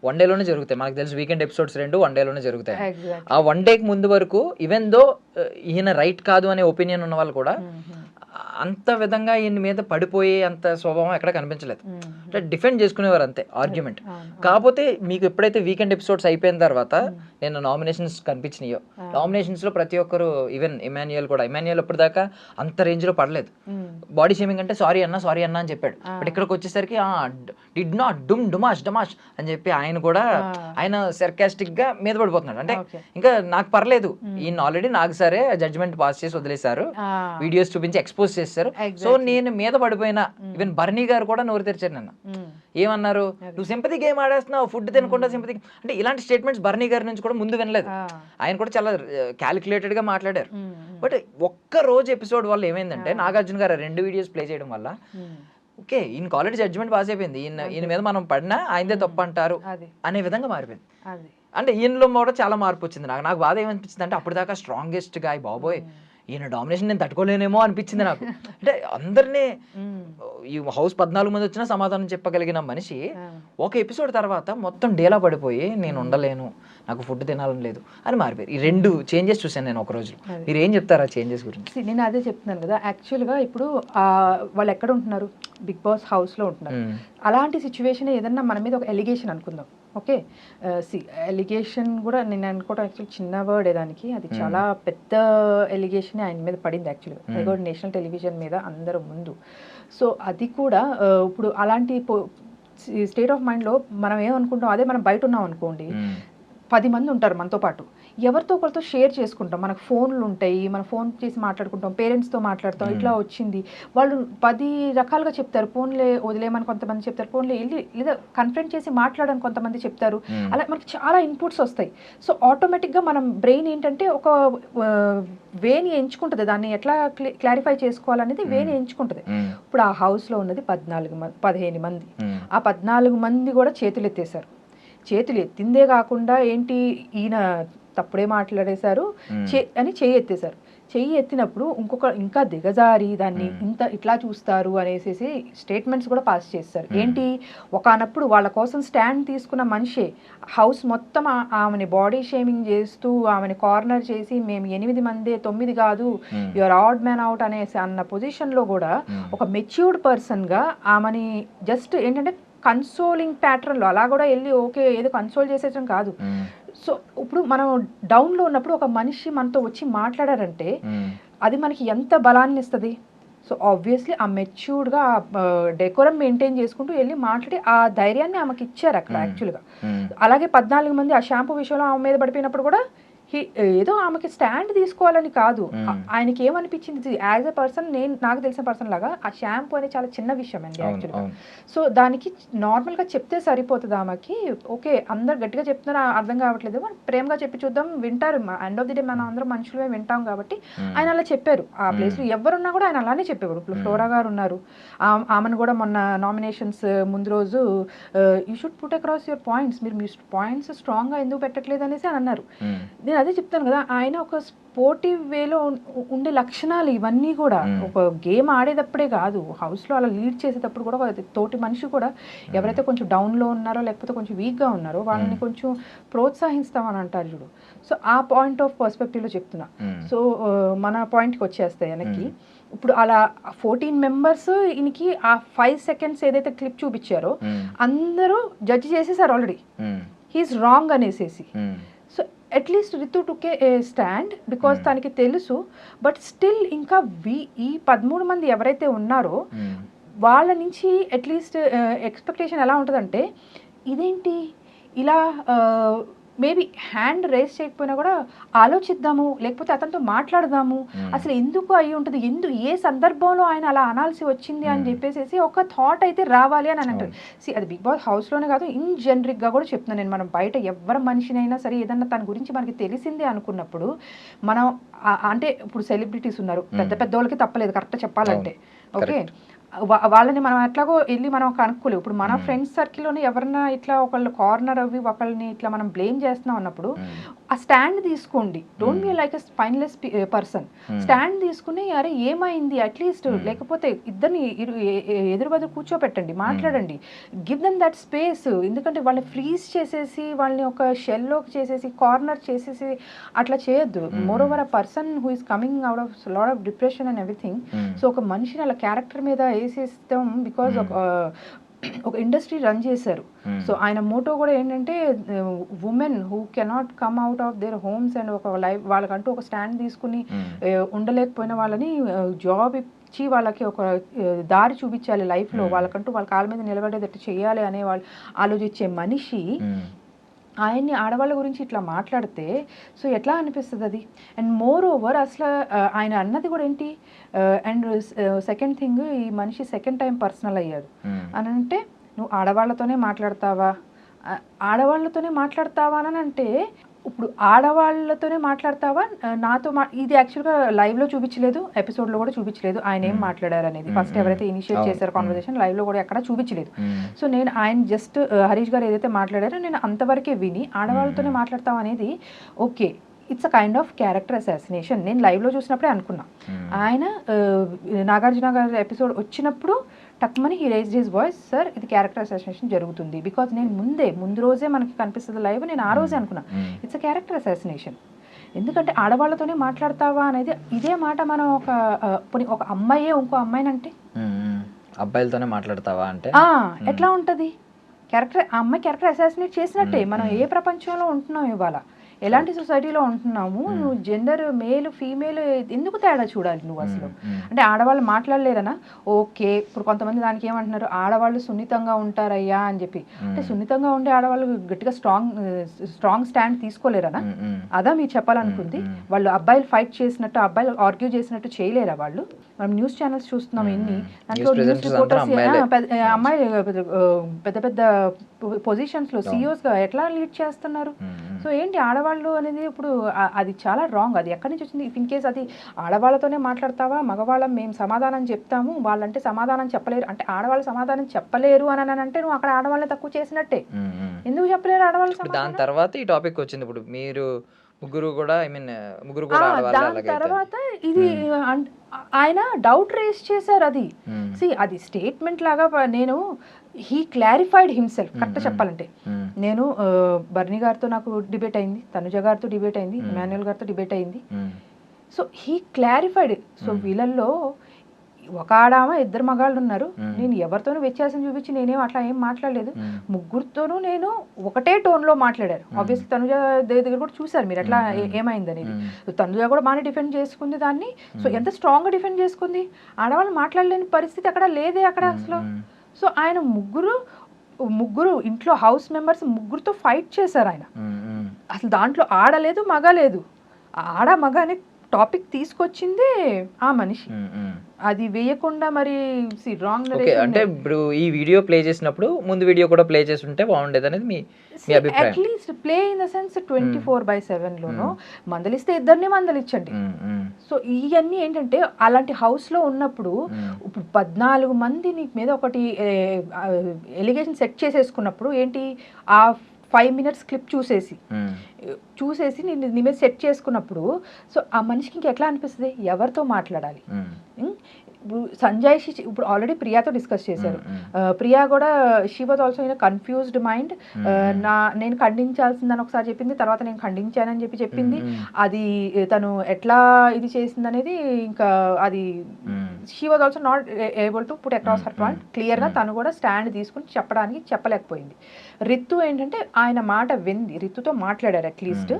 1 dayలోనే జరుగుతాయి. మనకు తెలుసు వీకెండ్ ఎపిసోడ్స్ 2 1 dayలోనే జరుగుతాయి. ఆ 1 dayకి ముందు వరకు ఈవెన్ దో ఈయన రైట్ కాదు అనే ఒపీనియన్ ఉన్న వాళ్ళు కూడా అంత విధంగా ఈయన మీద పడిపోయే అంత స్వభావం ఎక్కడ కనిపించలేదు. అంటే డిఫెండ్ చేసుకునేవారు అంతే ఆర్గ్యుమెంట్. కాకపోతే మీకు ఎప్పుడైతే వీకెండ్ ఎపిసోడ్స్ అయిపోయిన తర్వాత నేను నామినేషన్స్ కనిపించినాయో, నామినేషన్స్ లో ప్రతి ఒక్కరు ఈవెన్ ఇమాన్యుయల్ అప్పటిదాకా అంత రేంజ్ లో పడలేదు. బాడీ షేమింగ్ అంటే సారీ అన్న అని చెప్పాడు. బట్ ఇక్కడికి వచ్చేసరికి డిడ్ నాట్ డమాష్ అని చెప్పి ఆయన కూడా ఆయన సర్కాస్టిక్ గా మీద పడిపోతున్నాడు. అంటే ఇంకా నాకు పర్లేదు, ఈయన ఆల్రెడీ నాకు సరే జడ్జ్మెంట్ పాస్ చేసి వదిలేశారు, వీడియోస్ చూపించి ఎక్స్పోజ్ చేశారు, సో నేను మీద పడిపోయినా. ఈవెన్ బర్నీ గారు కూడా నోరు తెరిచారు నిన్న. ఏమన్నారు, నువ్వు సింపతి గేమ్ ఆడేస్తున్నావు, ఫుడ్ తినకుండా సింపతి. అంటే ఇలాంటి స్టేట్మెంట్స్ బర్నీ గారి నుంచి కూడా ముందు వినలేదు. ఆయన కూడా చాలా క్యాలిక్యులేటెడ్ గా మాట్లాడారు. బట్ ఒక్క రోజు ఎపిసోడ్ వల్ల ఏమైందంటే నాగార్జున గారు 2 వీడియోస్ ప్లే చేయడం వల్ల ఓకే ఈయనకి ఆల్రెడీ జడ్జ్మెంట్ పాస్ అయిపోయింది, ఈయన మీద మనం పడినా ఆయనదే తప్పు అంటారు అనే విధంగా మారిపోయింది. అంటే ఈయనలో కూడా చాలా మార్పు వచ్చింది. నాకు బాధ ఏమనిపించింది అంటే అప్పటిదాకా స్ట్రాంగెస్ట్ గాయ్ బాబోయ్ ఈయన డామినేషన్ నేను తట్టుకోలేనేమో అనిపించింది నాకు. అంటే అందరినీ ఈ హౌస్ 14 మంది వచ్చినా సమాధానం చెప్పగలిగిన మనిషి ఒక ఎపిసోడ్ తర్వాత మొత్తం డేలా పడిపోయి నేను ఉండలేను, నాకు ఫుడ్ తినాలని లేదు అని మారిపోయారు. ఈ 2 చేంజెస్ చూసాను నేను ఒక రోజు. మీరు ఏం చెప్తారు ఆ చేంజెస్ గురించి? నేను అదే చెప్తున్నాను కదా, యాక్చువల్గా ఇప్పుడు వాళ్ళు ఎక్కడ ఉంటున్నారు, బిగ్ బాస్ హౌస్లో ఉంటున్నారు. అలాంటి సిచ్యువేషన్ ఏదన్నా మన మీద ఒక ఎలిగేషన్ అనుకుందాం, ఓకే ఎలిగేషన్ కూడా నేను అనుకోవడం యాక్చువల్ చిన్న వర్డ్ దానికి, అది చాలా పెద్ద ఎలిగేషన్ ఆయన మీద పడింది యాక్చువల్గా, అది కూడా నేషనల్ టెలివిజన్ మీద అందరూ ముందు. సో అది కూడా ఇప్పుడు అలాంటి స్టేట్ ఆఫ్ మైండ్లో మనం ఏమనుకుంటాం, అదే మనం బయట ఉన్నాం అనుకోండి, 10 మంది ఉంటారు మనతో పాటు, ఎవరితో ఒకరితో షేర్ చేసుకుంటాం, మనకు ఫోన్లు ఉంటాయి, మనం ఫోన్ చేసి మాట్లాడుకుంటాం, పేరెంట్స్తో మాట్లాడతాం, ఇట్లా వచ్చింది వాళ్ళు 10 రకాలుగా చెప్తారు. ఫోన్లే వదిలేమని కొంతమంది చెప్తారు, ఫోన్లే వెళ్ళి లేదా కన్ఫరెంట్ చేసి మాట్లాడని కొంతమంది చెప్తారు. అలా మనకి చాలా ఇన్పుట్స్ వస్తాయి. సో ఆటోమేటిక్గా మనం బ్రెయిన్ ఏంటంటే ఒక వేని ఎంచుకుంటుంది, దాన్ని ఎట్లా క్లారిఫై చేసుకోవాలనేది వేని ఎంచుకుంటుంది. ఇప్పుడు ఆ హౌస్లో ఉన్నది 15 మంది, ఆ 14 మంది కూడా చేతులు ఎత్తేసారు. చేతులు ఎత్తిందే కాకుండా ఏంటి ఈయన తప్పుడే మాట్లాడేశారు అని చెయ్యి ఎత్తేశారు. చెయ్యి ఎత్తినప్పుడు ఇంకా దిగజారి దాన్ని ఇట్లా చూస్తారు అనేసి స్టేట్మెంట్స్ కూడా పాస్ చేస్తారు. ఏంటి, ఒకనప్పుడు వాళ్ళ కోసం స్టాండ్ తీసుకున్న మనిషే హౌస్ మొత్తం ఆమెని బాడీ షేమింగ్ చేస్తూ ఆమెని కార్నర్ చేసి మేము 8 మందే 9 కాదు, యువర్ ఆడ్ మ్యాన్ అవుట్ అనేసి అన్న పొజిషన్లో కూడా ఒక మెచ్యూర్డ్ పర్సన్గా ఆమెని జస్ట్ ఏంటంటే కన్సోలింగ్ ప్యాటర్న్లో అలా కూడా వెళ్ళి ఓకే ఏదో కన్సోల్ చేసేయడం కాదు. సో ఇప్పుడు మనం డౌన్లో ఉన్నప్పుడు ఒక మనిషి మనతో వచ్చి మాట్లాడారంటే అది మనకి ఎంత బలాన్ని ఇస్తుంది. సో ఆబ్వియస్లీ ఆ మెచ్యూర్డ్గా డెకోరం మెయింటైన్ చేసుకుంటూ వెళ్ళి మాట్లాడి ఆ ధైర్యాన్ని ఆమెకి ఇచ్చారు అక్కడ యాక్చువల్గా. అలాగే 14 మంది ఆ షాంపూ విషయంలో ఆమె మీద పడిపోయినప్పుడు కూడా ఏదో ఆమెకి స్టాండ్ తీసుకోవాలని కాదు, ఆయనకి ఏమనిపించింది యాజ్ ఎ పర్సన్, నాకు తెలిసిన పర్సన్ లాగా ఆ షాంపూ అనేది చాలా చిన్న విషయం అండి యాక్చువల్గా. సో దానికి నార్మల్గా చెప్తే సరిపోతుంది ఆమెకి. ఓకే అందరు గట్టిగా చెప్తున్నారు అర్థం కావట్లేదు, మనం ప్రేమగా చెప్పి చూద్దాం, వింటారు. ఎండ్ ఆఫ్ ది డే మనం అందరం మనుషులమే వింటాం కాబట్టి ఆయన అలా చెప్పారు. ఆ ప్లేస్లో ఎవరున్నా కూడా ఆయన అలానే చెప్పేవారు. ఇప్పుడు ఫ్లోరా గారు ఉన్నారు, ఆమెను కూడా మొన్న నామినేషన్స్ ముందు రోజు you should put across your points, మీరు మీ పాయింట్స్ స్ట్రాంగ్గా ఎందుకు పెట్టట్లేదు అనేసి అని అన్నారు. నేను అదే చెప్తాను కదా, ఆయన ఒక స్పోర్టివ్ వేలో ఉండే లక్షణాలు ఇవన్నీ కూడా ఒక గేమ్ ఆడేటప్పుడే కాదు, హౌస్లో అలా లీడ్ చేసేటప్పుడు కూడా ఒక తోటి మనిషి కూడా ఎవరైతే కొంచెం డౌన్లో ఉన్నారో లేకపోతే కొంచెం వీక్గా ఉన్నారో వాళ్ళని కొంచెం ప్రోత్సహిస్తామని అంటారు చూడు. సో ఆ పాయింట్ ఆఫ్ పర్స్పెక్టివ్లో చెప్తున్నా. సో మన పాయింట్కి వచ్చేస్తాయి వెనక్కి. ఇప్పుడు అలా 14 మెంబర్స్ ఈయనకి ఆ 5 seconds ఏదైతే క్లిప్ చూపించారో అందరూ జడ్జి చేసేసారు ఆల్రెడీ, హీఈస్ రాంగ్ అనేసేసి. So at least Ritu took a stand because తనకి తెలుసు. బట్ స్టిల్ ఇంకా ఈ 13 మంది ఎవరైతే ఉన్నారో వాళ్ళ నుంచి అట్లీస్ట్ ఎక్స్పెక్టేషన్ ఎలా ఉంటుందంటే, ఇదేంటి ఇలా మేబీ హ్యాండ్ రేస్ చేయకపోయినా కూడా ఆలోచిద్దాము, లేకపోతే అతనితో మాట్లాడదాము, అసలు ఎందుకు అయి ఉంటుంది, ఏ సందర్భంలో ఆయన అలా అనాల్సి వచ్చింది అని చెప్పేసి ఒక థాట్ అయితే రావాలి అని అంటారు. అది బిగ్ బాస్ హౌస్లోనే కాదు, ఇన్ జనరిక్గా కూడా చెప్తున్నాను నేను. మనం బయట ఎవరి మనిషినైనా సరే ఏదన్నా తన గురించి మనకి తెలిసిందే అనుకున్నప్పుడు మనం అంటే ఇప్పుడు సెలబ్రిటీస్ ఉన్నారు, పెద్ద పెద్ద వాళ్ళకి తప్పలేదు కరెక్ట్గా చెప్పాలంటే, ఓకే వాళ్ళని మనం ఎట్లాగో వెళ్ళి మనం కనుక్కోలేవు. ఇప్పుడు మన ఫ్రెండ్స్ సర్కిల్లోనే ఎవరన్నా ఇట్లా ఒకళ్ళు కార్నర్ అవి ఒకళ్ళని ఇట్లా మనం బ్లేమ్ చేస్తున్నాం అన్నప్పుడు ఆ స్టాండ్ తీసుకోండి. Don't be like a spineless person. Stand తీసుకుని అరే ఏమైంది అట్లీస్ట్, లేకపోతే ఇద్దరిని ఎదురు కూర్చోపెట్టండి, మాట్లాడండి, గివ్ దెమ్ దట్ స్పేస్. ఎందుకంటే వాళ్ళని ఫ్రీజ్ చేసేసి వాళ్ళని ఒక షెల్లోకి చేసేసి కార్నర్ చేసేసి అట్లా చేయొద్దు. More over a person who is coming out of lot of depression and everything. So ఒక మనిషిని అలా క్యారెక్టర్ మీద వేసేస్తాం బికాజ్ ఒక ఇండస్ట్రీ రన్ చేశారు. సో ఆయన మోటో కూడా ఏంటంటే women who cannot come out of their homes and ఒక లైఫ్ వాళ్ళకంటూ ఒక స్టాండ్ తీసుకుని ఉండలేకపోయిన వాళ్ళని జాబ్ ఇచ్చి వాళ్ళకి ఒక దారి చూపించాలి లైఫ్లో, వాళ్ళకంటూ వాళ్ళ కాళ్ళ మీద నిలబడేటట్టు చేయాలి అనే వాళ్ళు ఆలోచించే మనిషి ఆయన్ని ఆడవాళ్ళ గురించి ఇట్లా మాట్లాడితే సో ఎట్లా అనిపిస్తుంది అది. అండ్ మోర్ ఓవర్ అసలు ఆయన అన్నది కూడా ఏంటి, అండ్ సెకండ్ థింగ్ ఈ మనిషి సెకండ్ టైం పర్సనల్ అయ్యాడు అని అంటే, నువ్వు ఆడవాళ్ళతోనే మాట్లాడతావా అని అంటే, ఇప్పుడు ఆడవాళ్ళతోనే మాట్లాడతావా నాతో ఇది యాక్చువల్గా లైవ్లో చూపించలేదు, ఎపిసోడ్లో కూడా చూపించలేదు ఆయన ఏం మాట్లాడారు అనేది. ఫస్ట్ ఎవరైతే ఇనిషియేట్ చేశారో కాన్వర్సేషన్ లైవ్లో కూడా ఎక్కడ చూపించలేదు. సో నేను ఆయన జస్ట్ హరీష్ గారు ఏదైతే మాట్లాడారో నేను అంతవరకే విని ఆడవాళ్ళతోనే మాట్లాడతాం అనేది okay, it's a kind of character assassination. నేను లైవ్లో చూసినప్పుడే అనుకున్నా. ఆయన నాగార్జున గారి ఎపిసోడ్ వచ్చినప్పుడు టక్మని he raised his voice, sir ఇది క్యారెక్టర్ అసాసినేషన్ జరుగుతుంది. బికాజ్ నేను ముందు రోజే మనకి కనిపిస్తుంది లైవ్, నేను ఆ రోజే అనుకున్నా ఇట్స్ అ క్యారెక్టర్ అసాసినేషన్. ఎందుకంటే ఆడవాళ్ళతోనే మాట్లాడతావా అనేది ఇదే మాట మనం ఒక అమ్మాయే ఇంకో అమ్మాయిని అంటే అబ్బాయిలతోనే మాట్లాడతావా అంటే ఎట్లా ఉంటుంది? ఆ అమ్మాయి క్యారెక్టర్ అసాసినేట్ చేసినట్టే. మనం ఏ ప్రపంచంలో ఉంటున్నాం ఇవాళ, ఎలాంటి సొసైటీలో ఉంటున్నాము, నువ్వు జెండర్ మేల్ ఫీమేల్ ఎందుకు తేడా చూడాలి నువ్వు అసలు? అంటే ఆడవాళ్ళు మాట్లాడలేరనా? ఓకే, ఇప్పుడు కొంతమంది దానికి ఏమంటున్నారు, ఆడవాళ్ళు సున్నితంగా ఉంటారయ్యా అని చెప్పి. అంటే సున్నితంగా ఉండే ఆడవాళ్ళు గట్టిగా స్ట్రాంగ్ స్టాండ్ తీసుకోలేరనా? అదా మీరు చెప్పాలనుకుంది? వాళ్ళు అబ్బాయిలు ఫైట్ చేసినట్టు, అబ్బాయిలు ఆర్గ్యూ చేసినట్టు చేయలేరా వాళ్ళు? మనం న్యూస్ ఛానల్స్ చూస్తున్నాం ఎన్ని, దాంట్లో న్యూస్ రిపోర్టర్స్ అమ్మాయిలు పెద్ద పెద్ద పొజిషన్స్ లో CEOs గా ఎట్లా లీడ్ చేస్తున్నారు? సో ఏంటి ఆడవాళ్ళు అనేది ఇప్పుడు అది చాలా రాంగ్. అది ఎక్కడి నుంచి వచ్చింది? ఇన్ కేస్ అది ఆడవాళ్ళతోనే మాట్లాడతావా, మగవాళ్ళం మేము సమాధానం చెప్తాము వాళ్ళంటే సమాధానం చెప్పలేరు అంటే, ఆడవాళ్ళు సమాధానం చెప్పలేరు అని అంటే నువ్వు అక్కడ ఆడవాళ్ళని తక్కువ చేసినట్టే. ఎందుకు చెప్పలేరు ఆడవాళ్ళు? దాని తర్వాత ఈ టాపిక్ వచ్చింది. ఇప్పుడు మీరు ముగ్గురు కూడా దాని తర్వాత ఇది ఆయన డౌట్ రేస్ చేశారు. అది స్టేట్మెంట్ లాగా నేను హీ క్లారిఫైడ్ హిమ్సెల్ఫ్. కరెక్ట్ చెప్పాలంటే నేను బర్నీ గారితో నాకు డిబేట్ అయింది, తనుజ గారితో డిబేట్ అయింది, ఇమాన్యుయల్ గారితో డిబేట్ అయింది. So he clarified. సో వీళ్ళల్లో ఒక ఆడామ ఇద్దరు మగాళ్ళు ఉన్నారు, నేను ఎవరితోనూ వ్యత్యాసం చూపించి నేనేం అట్లా ఏం మాట్లాడలేదు, ముగ్గురితోనూ నేను ఒకటే టోన్లో మాట్లాడారు. ఆబ్వియస్లీ తనుజ దగ్గర కూడా చూసారు మీరు ఎట్లా ఏమైంది అనేది. తనుజ కూడా బాగానే డిఫెండ్ చేసుకుంది దాన్ని. సో ఎంత స్ట్రాంగ్గా డిఫెండ్ చేసుకుంది, ఆడవాళ్ళు మాట్లాడలేని పరిస్థితి అక్కడ లేదే అక్కడ అసలు. సో ఆయన ముగ్గురు ఇంట్లో హౌస్ మెంబర్స్ ముగ్గురుతో ఫైట్ చేశారు ఆయన. అసలు దాంట్లో ఆడలేదు మగ లేదు, ఆడ మగ అనే టాపిక్ తీసుకొచ్చింది ఆ మనిషి. అది వేయకుండా మరి రాంగ్. అంటే ఇప్పుడు ఈ వీడియో ప్లే చేసినప్పుడు ముందు వీడియో కూడా ప్లే చేసి ఉంటే బాగుండేది అనేది మీ అభిప్రాయం? At least play in the sense 24/7 లోనో మందలిస్తే ఇద్దరిని మందలిచ్చండి. సో ఇవన్నీ ఏంటంటే అలాంటి హౌస్ లో ఉన్నప్పుడు ఇప్పుడు 14 మంది నీ మీద ఒకటి ఎలిగేషన్ సెట్ చేసేసుకున్నప్పుడు ఏంటి, ఆ 5 minutes క్లిప్ చూసేసి నీ మీద సెట్ చేసుకున్నప్పుడు సో ఆ మనిషికి ఇంకెట్లా అనిపిస్తుంది, ఎవరితో మాట్లాడాలి? ఇప్పుడు సంజయ్ ఇప్పుడు ఆల్రెడీ ప్రియాతో డిస్కస్ చేశారు. ప్రియా కూడా she was also in confused mind. నేను ఖండించాల్సిందని ఒకసారి చెప్పింది, తర్వాత నేను ఖండించానని చెప్పింది. అది తను ఎట్లా ఇది చేసింది అనేది ఇంకా అది she was also not able to put across her point క్లియర్గా. తను కూడా స్టాండ్ తీసుకుని చెప్పలేకపోయింది. రితు ఏంటంటే ఆయన మాట వింది, రితుతో మాట్లాడారు అట్లీస్ట్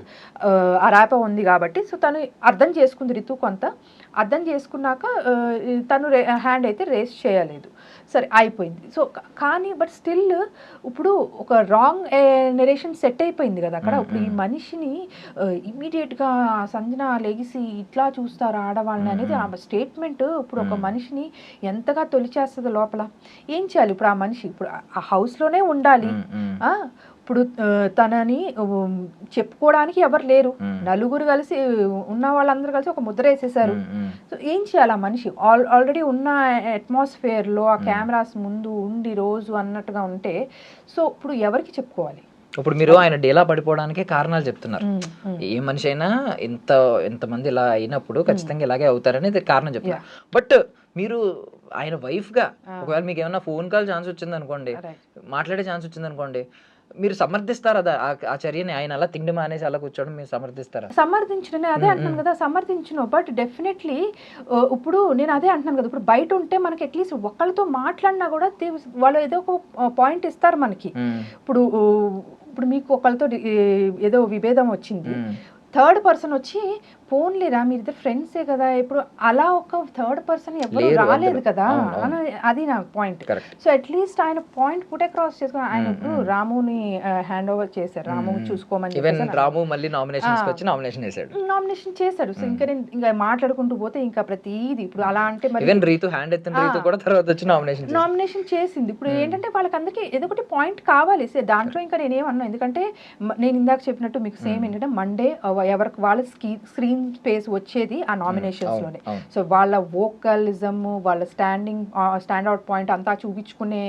ఆ ర్యాప ఉంది కాబట్టి. సో తను అర్థం చేసుకుంది, రితు కొంత అర్థం చేసుకున్నాక తను హ్యాండ్ అయితే రేస్ చేయలేదు, సరే అయిపోయింది. సో కానీ బట్ స్టిల్ ఇప్పుడు ఒక రాంగ్ నెరేషన్ సెట్ అయిపోయింది కదా అక్కడ. ఇప్పుడు ఈ మనిషిని ఇమ్మీడియట్గా సంజన లెగిసి ఇట్లా చూస్తారు ఆడవాళ్ళని అనేది ఆ స్టేట్మెంట్ ఇప్పుడు ఒక మనిషిని ఎంతగా తొలిచేస్తుంది లోపల. ఏం చేయాలి ఇప్పుడు ఆ మనిషి? ఇప్పుడు ఆ హౌస్లోనే ఉండాలి, ఇప్పుడు తనని చెప్పుకోవడానికి ఎవరు లేరు, నలుగురు కలిసి ఉన్న వాళ్ళందరూ కలిసి ఒక ముద్ర వేసేసారు. సో ఏం చేయాలి ఆ మనిషి? ఆల్రెడీ ఉన్న అట్మాస్ఫియర్లో ఆ కెమెరాస్ ముందు ఉండి రోజు అన్నట్టుగా ఉంటే సో ఇప్పుడు ఎవరికి చెప్పుకోవాలి? ఇప్పుడు మీరు ఆయన డేలా పడిపోవడానికే కారణాలు చెప్తున్నారు. ఏ మనిషి అయినా ఎంతమంది ఇలా అయినప్పుడు ఖచ్చితంగా ఇలాగే అవుతారని కారణం చెప్తున్నారు. బట్ మీరు ఆయన వైఫ్ గా ఒకవేళ మీకు ఏమైనా ఫోన్ కాల్ ఛాన్స్ వచ్చింది అనుకోండి, మాట్లాడే ఛాన్స్ వచ్చింది అనుకోండి, మీరు సమర్థిస్తారా ఆ చర్యని? ఆయన అలా తిండి మానేసి అలా కూర్చోవడం మీరు సమర్థిస్తారా? సమర్థించిన అదే అంటున్నాను కదా, సమర్థించను. బట్ డెఫినెట్లీ ఇప్పుడు నేను అదే అంటున్నాను కదా, ఇప్పుడు బయట ఉంటే మనకి అట్లీస్ట్ ఒకళ్ళతో మాట్లాడినా కూడా వాళ్ళు ఏదో ఒక పాయింట్ ఇస్తారు మనకి. ఇప్పుడు ఇప్పుడు మీకు ఒకళ్ళతో ఏదో విభేదం వచ్చింది, థర్డ్ పర్సన్ వచ్చి పోన్లేరా మీరు ఇద్దరు ఫ్రెండ్సే కదా, ఇప్పుడు అలా ఒక థర్డ్ పర్సన్ ఎవరు రాలేదు కదా, అది నా పాయింట్. సో అట్లీస్ట్ ఆయన పాయింట్ పుట్ అక్రాస్ చేసుకుని ఆయన ఇప్పుడు రాముని హ్యాండ్ ఓవర్ చేశారు, రాము చూసుకోమని రాము మళ్ళీ నామినేషన్ చేశాడు. సో ఇంకా నేను ఇంకా మాట్లాడుకుంటూ పోతే ఇంకా ప్రతిదీ ఇప్పుడు అలా అంటే నామినేషన్ చేసింది. ఇప్పుడు ఏంటంటే వాళ్ళకందరికీ ఏదో ఒకటి పాయింట్ కావాలి దాంట్లో. ఇంకా నేనేమన్నా, ఎందుకంటే నేను ఇందాక చెప్పినట్టు మీకు సేమ్ ఏంటంటే మండే ఎవరికి వాళ్ళ స్క్రీన్ స్పేస్ వచ్చేది ఆ నామినేషన్స్ లోనే. సో వాళ్ళ వోకలిజం, వాళ్ళ స్టాండ్ అవుట్ పాయింట్ అంతా చూపించుకునే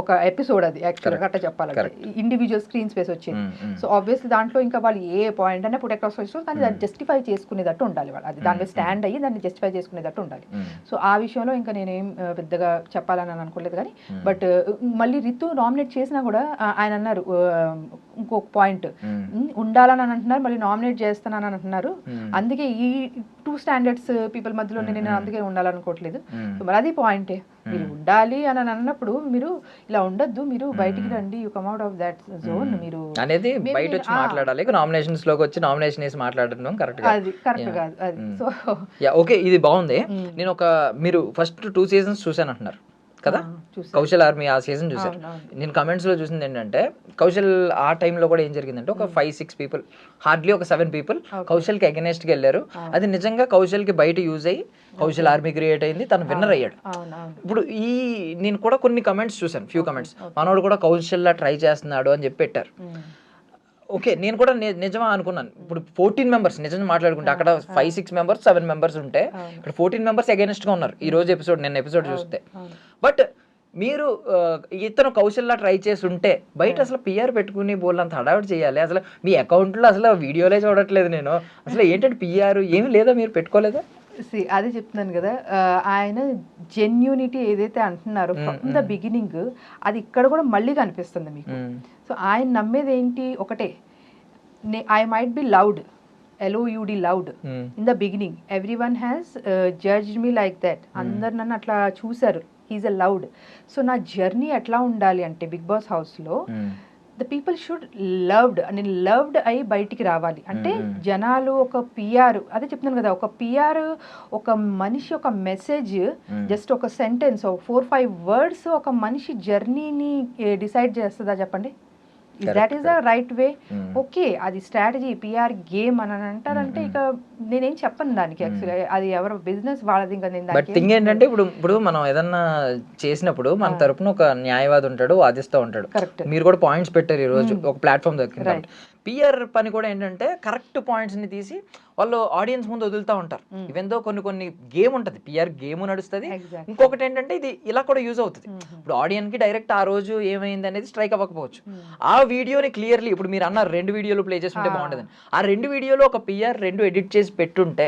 ఒక ఎపిసోడ్ అది యాక్చువల్గా అట్లా చెప్పాలంటే, ఇండివిజువల్ స్క్రీన్ స్పేస్ వచ్చేది. సో ఆబ్వియస్లీ దాంట్లో ఇంకా వాళ్ళు ఏ పాయింట్ అనే పుట్ అక్రాస్ వచ్చేది, కానీ దాన్ని జస్టిఫై చేసుకునేటట్టు ఉండాలి వాళ్ళు, అది దాని మీద స్టాండ్ అయ్యి దాన్ని జస్టిఫై చేసుకునేటట్టు ఉండాలి. సో ఆ విషయంలో ఇంకా నేనేం పెద్దగా చెప్పాలని అనుకోలేదు. కానీ బట్ మళ్ళీ రితు నామినేట్ చేసినా కూడా ఆయన అన్నారు ఇంకొక పాయింట్, ఉండాలని అంటున్నారు మళ్ళీ నామినేట్ చేస్తానని అంటున్నారు, అందుకే ఈ టూ స్టాండర్డ్స్ పీపుల్ మధ్యలో నేను అందుకే ఉండాలనుకోవట్లేదు. మరి అది పాయింటే, మీరు ఉండాలి అని అన్నప్పుడు మీరు ఇలా ఉండొద్దు, మీరు బయటికి రండి, you come out of that zone మీరు అనేది బయట వచ్చి మాట్లాడాలి. నామినేషన్స్ లోకి వచ్చి నామినేషన్ వేసి మాట్లాడడం కరెక్ట్ అది కరెక్ట్ కాదు అది. సో ఓకే, ఇది బాగుంది. నేను మీరు ఫస్ట్ 2 seasons చూసాను అంటున్నారు కదా, కౌశల్ ఆర్మీ ఆ సీజన్ చూసారు. నేను కమెంట్స్ లో చూసింది ఏంటంటే కౌశల్ ఆ టైంలో కూడా ఏం జరిగిందంటే ఒక 5-6 people, హార్డ్లీ ఒక 7 people కౌశల్ కి అగెనెస్ట్ గా వెళ్ళారు. అది నిజంగా కౌశల్ కి బయట యూజ్ అయ్యి కౌశల్ ఆర్మీ క్రియేట్ అయింది, తను విన్నర్ అయ్యాడు. ఇప్పుడు నేను కూడా కొన్ని కమెంట్స్ చూసాను, ఫ్యూ కమెంట్స్, మనోడు కూడా కౌశల్ లా ట్రై చేస్తున్నాడు అని చెప్పి పెట్టారు. ఓకే, నేను కూడా నిజమా అనుకున్నాను. ఇప్పుడు 14 members నిజంగా మాట్లాడుకుంటే అక్కడ 5-6 members 7 members ఉంటే ఇక్కడ 14 members అగైనెస్ట్ గా ఉన్నారు ఈ రోజు ఎపిసోడ్, నిన్న ఎపిసోడ్ చూస్తే. బట్ మీరు ఇతను కౌశల్లా ట్రై చేసి ఉంటే బయట అసలు పిఆర్ పెట్టుకుని బోల్లంత హడావిడి చేయాలి. అసలు మీ అకౌంట్లో అసలు వీడియోలే చూడట్లేదు నేను, అసలు ఏంటంటే పిఆర్ ఏమి లేదా, మీరు పెట్టుకోలేదా? అదే చెప్తున్నాను కదా, ఆయన జెన్యూనిటీ ఏదైతే అంటున్నారో ఫ్రమ్ ద బిగినింగ్ అది ఇక్కడ కూడా మళ్ళీ కనిపిస్తుంది మీకు. సో ఆయన నమ్మేది ఏంటి, ఒకటే, I might be loud, LOUD loud in the beginning, every one has judged me like that, అందరు నన్ను అట్లా చూసారు, హీఈస్ అ లౌడ్. సో నా జర్నీ ఎట్లా ఉండాలి అంటే బిగ్ బాస్ హౌస్లో ద పీపుల్ షుడ్ లవ్డ్, నేను లవ్డ్ అయి బయటికి రావాలి అంటే జనాలు ఒక పిఆర్, అదే చెప్తున్నాను కదా, ఒక పిఆర్ ఒక మనిషి ఒక మెసేజ్ జస్ట్ ఒక సెంటెన్స్ 4-5 words ఒక మనిషి జర్నీని డిసైడ్ చేస్తుందా చెప్పండి? That is the right way. Okay, అది స్ట్రాటజీ పిఆర్ గేమ్ అని అంటారంటే ఇక నేనేం చెప్పను దానికి, యాక్చువల్గా అది ఎవరు బిజినెస్ వాళ్ళది. ఇంకా నేను బట్ థింగ్ ఏంటంటే ఇప్పుడు మనం ఏదన్నా చేసినప్పుడు మన తరపున ఒక న్యాయవాది ఉంటాడు, వాదిస్తూ ఉంటాడు. మీరు కూడా పాయింట్స్ పెట్టారు ఈ రోజు ఒక ప్లాట్ఫామ్ దగ్గర. పిఆర్ పని కూడా ఏంటంటే కరెక్ట్ పాయింట్స్ ని తీసి వాళ్ళు ఆడియన్స్ ముందు వదులుతూ ఉంటారు. ఈవెన్ దో కొన్ని గేమ్ ఉంటుంది, పిఆర్ గేమ్ నడుస్తుంది. ఇంకొకటి ఏంటంటే ఇది ఇలా కూడా యూజ్ అవుతుంది. ఇప్పుడు ఆడియన్స్ కి డైరెక్ట్ ఆ రోజు ఏమైంది అనేది స్ట్రైక్ అవ్వకపోవచ్చు. ఆ వీడియోని క్లియర్లీ ఇప్పుడు మీరు అన్నారు 2 వీడియోలు ప్లే చేస్తుంటే బాగుంటుంది, ఆ 2 వీడియోలో ఒక పిఆర్ 2 ఎడిట్ చేసి పెట్టుంటే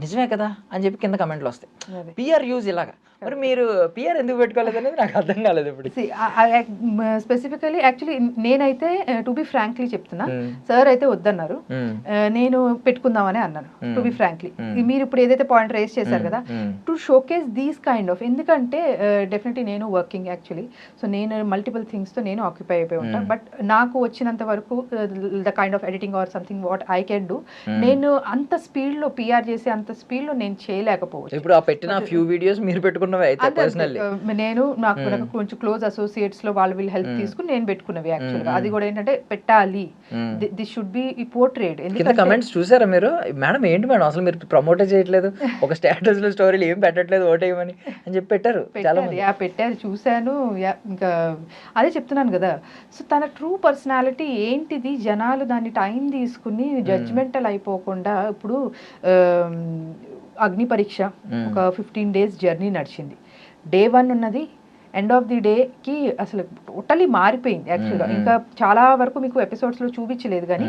నిజమే కదా అని చెప్పి కింద కమెంట్లు వస్తాయి. పిఆర్ యూజ్ ఇలాగా, మరి మీరు పిఆర్ ఎందుకు పెట్టుకోలేదు అనేది నాకు అర్థం కాలేదు. ఇప్పుడు స్పెసిఫికలీ యాక్చువల్లీ నేనైతే టు బి ఫ్రాంక్లీ చెప్తున్నా, సార్ అయితే వద్దన్నారు, నేను పెట్టుకుందామని అన్నాను టు బి ఫ్రాంక్లీ. మీరు ఇప్పుడు ఏదైతే పాయింట్ రేస్ చేశారు కదా, to showcase these kind of, ఎందుకంటే డెఫినెట్లీ నేను వర్కింగ్ యాక్చువల్లీ, సో నేను మల్టిపుల్ థింగ్స్ తో నేను ఆక్యుపై అయిపోయి ఉంటాను. బట్ నాకు వచ్చినంత వరకు the kind of editing or something what I can do, నేను అంత స్పీడ్ లో పిఆర్ చేసి అంత స్పీడ్ లో నేను చేయలేకపోవచ్చు. ఇప్పుడు ఆ పెట్టిన ఫ్యూ వీడియోస్ మీరు పెట్టుకున్నవి అయితే పర్సనల్లీ నేను నాకు కొంచెం క్లోజ్ అసోసియేట్స్ లో వాళ్ళు వీళ్ళు హెల్ప్ తీసుకుని నేను పెట్టుకున్నవి యాక్చువల్గా. అది కూడా ఏంటంటే పెట్టాలి, దిస్ షుడ్ బి పోర్ట్రేట్. ఎందుకంటే కమెంట్స్ చూసారా మీరు, మేడం ఏంటి మేడం అసలు మీరు ప్రమోట్ చేయట్లేదు, ఒక స్టేటస్ లో స్టోరీలు ఏం పెట్టట్లేదు, ఓటేయమని అని చెప్పి పెట్టారు చాలా మంది. పెట్టారు, చూశాను. ఇంకా అదే చెప్తున్నాను కదా, సో తన ట్రూ పర్సనాలిటీ ఏంటిది, జనాలు దాన్ని టైం తీసుకుని జడ్జ్మెంటల్ అయిపోకుండా. ఇప్పుడు అగ్ని పరీక్ష ఒక 15 days జర్నీ నడిచింది. Day 1 ఉన్నది, ఎండ్ ఆఫ్ ది డేకి అసలు టోటలీ మారిపోయింది యాక్చువల్గా. ఇంకా చాలా వరకు మీకు ఎపిసోడ్స్లో చూపించలేదు కానీ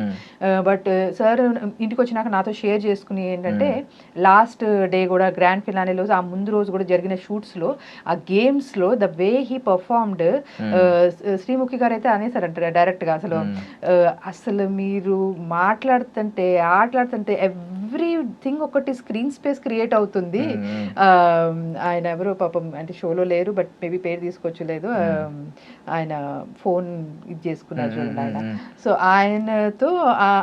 బట్ సార్ ఇంటికి వచ్చినాక నాతో షేర్ చేసుకుని ఏంటంటే లాస్ట్ డే కూడా గ్రాండ్ ఫినాలేలో ఆ ముందు రోజు కూడా జరిగిన షూట్స్లో ఆ గేమ్స్లో the way he performed, Sreemukhi గారు అయితే అనేసారంట డైరెక్ట్గా అసలు మీరు మాట్లాడుతుంటే ఆటలాడుతుంటే ఎవ్రీథింగ్ ఒకటి స్క్రీన్ స్పేస్ క్రియేట్ అవుతుంది. ఆయన ఎవరో పాపం అంటే షోలో లేరు బట్ మేబీ పేరు తీసుకోవచ్చు, ఆయన ఫోన్ ఇది చేసుకున్నారు చూడండి ఆయన. సో ఆయనతో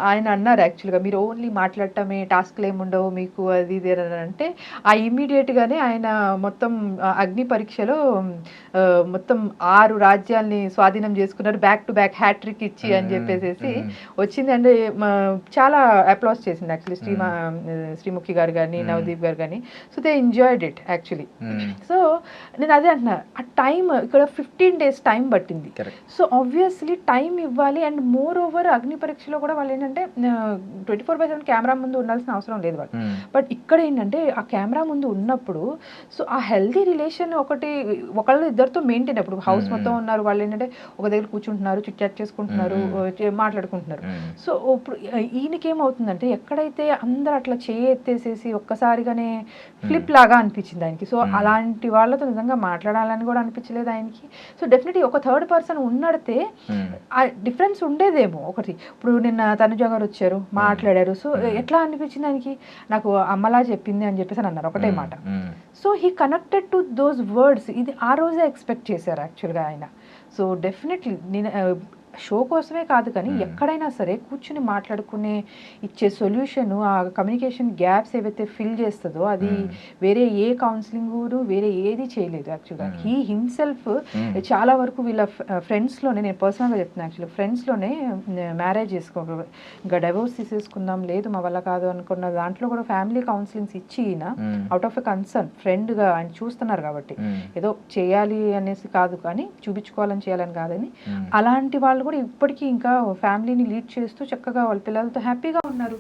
ఆయన అన్నారు యాక్చువల్గా మీరు ఓన్లీ మాట్లాడటమే, టాస్క్లు ఏముండవు మీకు అది ఇది అని అంటే ఆ ఇమ్మీడియట్గానే ఆయన మొత్తం అగ్ని పరీక్షలో మొత్తం 6 రాజ్యాల్ని స్వాధీనం చేసుకున్నారు, బ్యాక్ టు బ్యాక్ హ్యాట్రిక్ ఇచ్చి అని చెప్పేసి వచ్చింది. అంటే చాలా అప్లాస్ చేసింది యాక్చువల్లీ శ్రీముఖి గారు కానీ నవదీప్ గారు కానీ. So they enjoyed it actually. So నేను అదే అంటున్నా, ఆ టైం ఇక్కడ 15 days టైం పట్టింది. సో ఆబ్వియస్లీ టైం ఇవ్వాలి. అండ్ మోర్ ఓవర్ అగ్ని పరీక్షలో కూడా వాళ్ళు ఏంటంటే 24/7 కెమెరా ముందు ఉండాల్సిన అవసరం లేదు వాళ్ళు. బట్ ఇక్కడ ఏంటంటే ఆ కెమెరా ముందు ఉన్నప్పుడు సో ఆ హెల్దీ రిలేషన్ ఒకళ్ళు ఇద్దరితో మెయింటైన్. అప్పుడు హౌస్ మొత్తం ఉన్నారు వాళ్ళు ఏంటంటే ఒక దగ్గర కూర్చుంటున్నారు, చిట్ చాట్ చేసుకుంటున్నారు, మాట్లాడుకుంటున్నారు. సో ఇప్పుడు ఈయనకేమవుతుందంటే ఎక్కడైతే అందరు అట్లా ఎత్తేసేసి ఒక్కసారిగానే ఫ్లిప్ లాగా అనిపించింది ఆయనకి. సో అలాంటి వాళ్ళతో నిజంగా మాట్లాడాలని కూడా అనిపించలేదు ఆయనకి. సో డెఫినెట్లీ ఒక థర్డ్ పర్సన్ ఉన్నడితే ఆ డిఫరెన్స్ ఉండేదేమో. ఒకటి ఇప్పుడు నిన్న తనుజ గారు వచ్చారు మాట్లాడారు, సో ఎట్లా అనిపించింది ఆయనకి, నాకు అమ్మలా చెప్పింది అని చెప్పేసి అన్నారు ఒకటే మాట. So he connected to those words. ఇది ఆ రోజే ఎక్స్పెక్ట్ చేశారు యాక్చువల్గా ఆయన. సో డెఫినెట్లీ నేను షో కోసమే కాదు కానీ ఎక్కడైనా సరే కూర్చుని మాట్లాడుకునే ఇచ్చే సొల్యూషన్, ఆ కమ్యూనికేషన్ గ్యాప్స్ ఏవైతే ఫిల్ చేస్తుందో అది వేరే ఏ కౌన్సిలింగ్ వేరే ఏది చేయలేదు యాక్చువల్గా. హీ హిమ్సెల్ఫ్ చాలా వరకు వీళ్ళ ఫ్రెండ్స్లోనే, నేను పర్సనల్గా చెప్తున్నాను యాక్చువల్లీ, ఫ్రెండ్స్లోనే మ్యారేజ్ ఇంకా డైవోర్స్ తీసేసుకుందాం, లేదు మా వల్ల కాదు అనుకున్న దాంట్లో కూడా ఫ్యామిలీ కౌన్సిలింగ్స్ ఇచ్చి అవుట్ ఆఫ్ ఎ కన్సర్న్ ఫ్రెండ్గా ఆయన చూస్తున్నారు కాబట్టి ఏదో చేయాలి అనేసి కాదు కానీ చూపించుకోవాలని చేయాలని కాదని, అలాంటి వాళ్ళు కూడా ఇప్పటికీ ఇంకా ఫ్యామిలీని లీడ్ చేస్తూ చక్కగా వాళ్ళ పిల్లలతో హ్యాపీగా ఉన్నారు.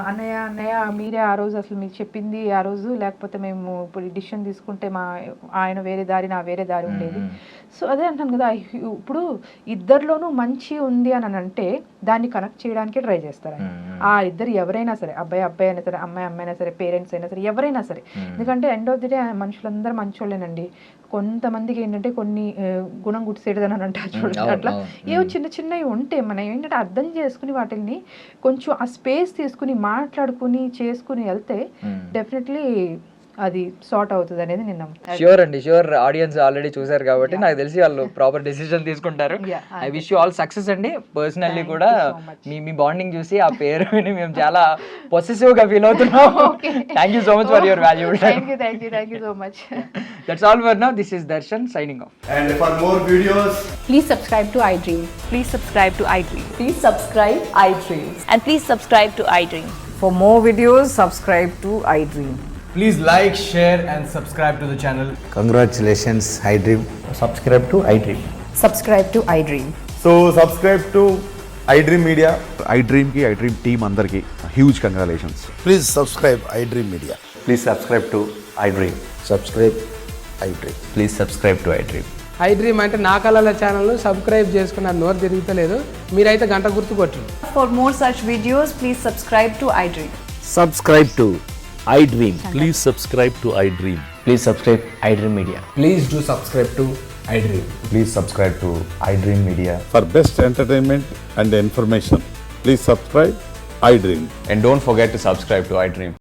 అన్నయ్య మీరే ఆ రోజు అసలు మీకు చెప్పింది ఆ రోజు, లేకపోతే మేము ఇప్పుడు డిసిషన్ తీసుకుంటే ఆయన వేరే దారి నా వేరే దారి ఉండేది. సో అదే అంటాను కదా, ఇప్పుడు ఇద్దరిలోనూ మంచి ఉంది అని అంటే దాన్ని కనెక్ట్ చేయడానికి ట్రై చేస్తారు ఆ ఇద్దరు ఎవరైనా సరే, అబ్బాయి అయినా సరే, అమ్మాయి అయినా సరే, పేరెంట్స్ అయినా సరే, ఎవరైనా సరే. ఎందుకంటే ఎండ్ ఆఫ్ ది డే మనుషులందరూ మంచోళ్ళేనండి. కొంతమందికి ఏంటంటే కొన్ని గుణం గుడిసేటదని అని అంటారు చూడండి, అట్లా ఏవో చిన్నవి ఉంటే మనం ఏంటంటే అర్థం చేసుకుని వాటిని కొంచెం ఆ స్పేస్ తీసుకుని మాట్లాడుకుని చేసుకుని వెళ్తే డెఫినెట్లీ అది సార్ట్ అవుతుంది అనేది నేను నమ్ముతాను. ష్యూర్ అండి, ష్యూర్. ఆడియన్స్ ఆల్రెడీ చూసారు కాబట్టి నాకు తెలిసి వాళ్ళు ప్రాపర్ డెసిషన్ తీసుకుంటారు. I wish you all success అండి. పర్సనల్లీ కూడా మీ బాండింగ్ చూసి ఆ పేరు విని మేము చాలా పొసెసివ్ గా ఫీల్ అవుతున్నాం. Thank you so much for your valuable time. Thank you so much. That's all for now. This is Darshan signing off. And for more videos, please subscribe to iDream. Please subscribe to iDream. Please subscribe iDream. And please subscribe to iDream. For more videos, subscribe to iDream. please like, share and subscribe to the channel. Congratulations, iDream. Subscribe to iDream. Subscribe to iDream. So subscribe to iDream Media. iDream ki iDream team andarki huge congratulations. Please subscribe iDream Media. Please subscribe to iDream. Subscribe iDream. Please subscribe to iDream. iDream అంటే నా కళల ఛానల్ సబ్స్క్రైబ్ చేసుకున్న నోరు తిరుగుతలేదు, మీరైతే గంట గుర్తు కొట్టండి. For more such videos, please subscribe to iDream. Subscribe to iDream. Please subscribe to iDream. Please subscribe iDream Media. Please do subscribe to iDream. Please subscribe to iDream Media. For best entertainment and information, please subscribe iDream. And don't forget to subscribe to iDream.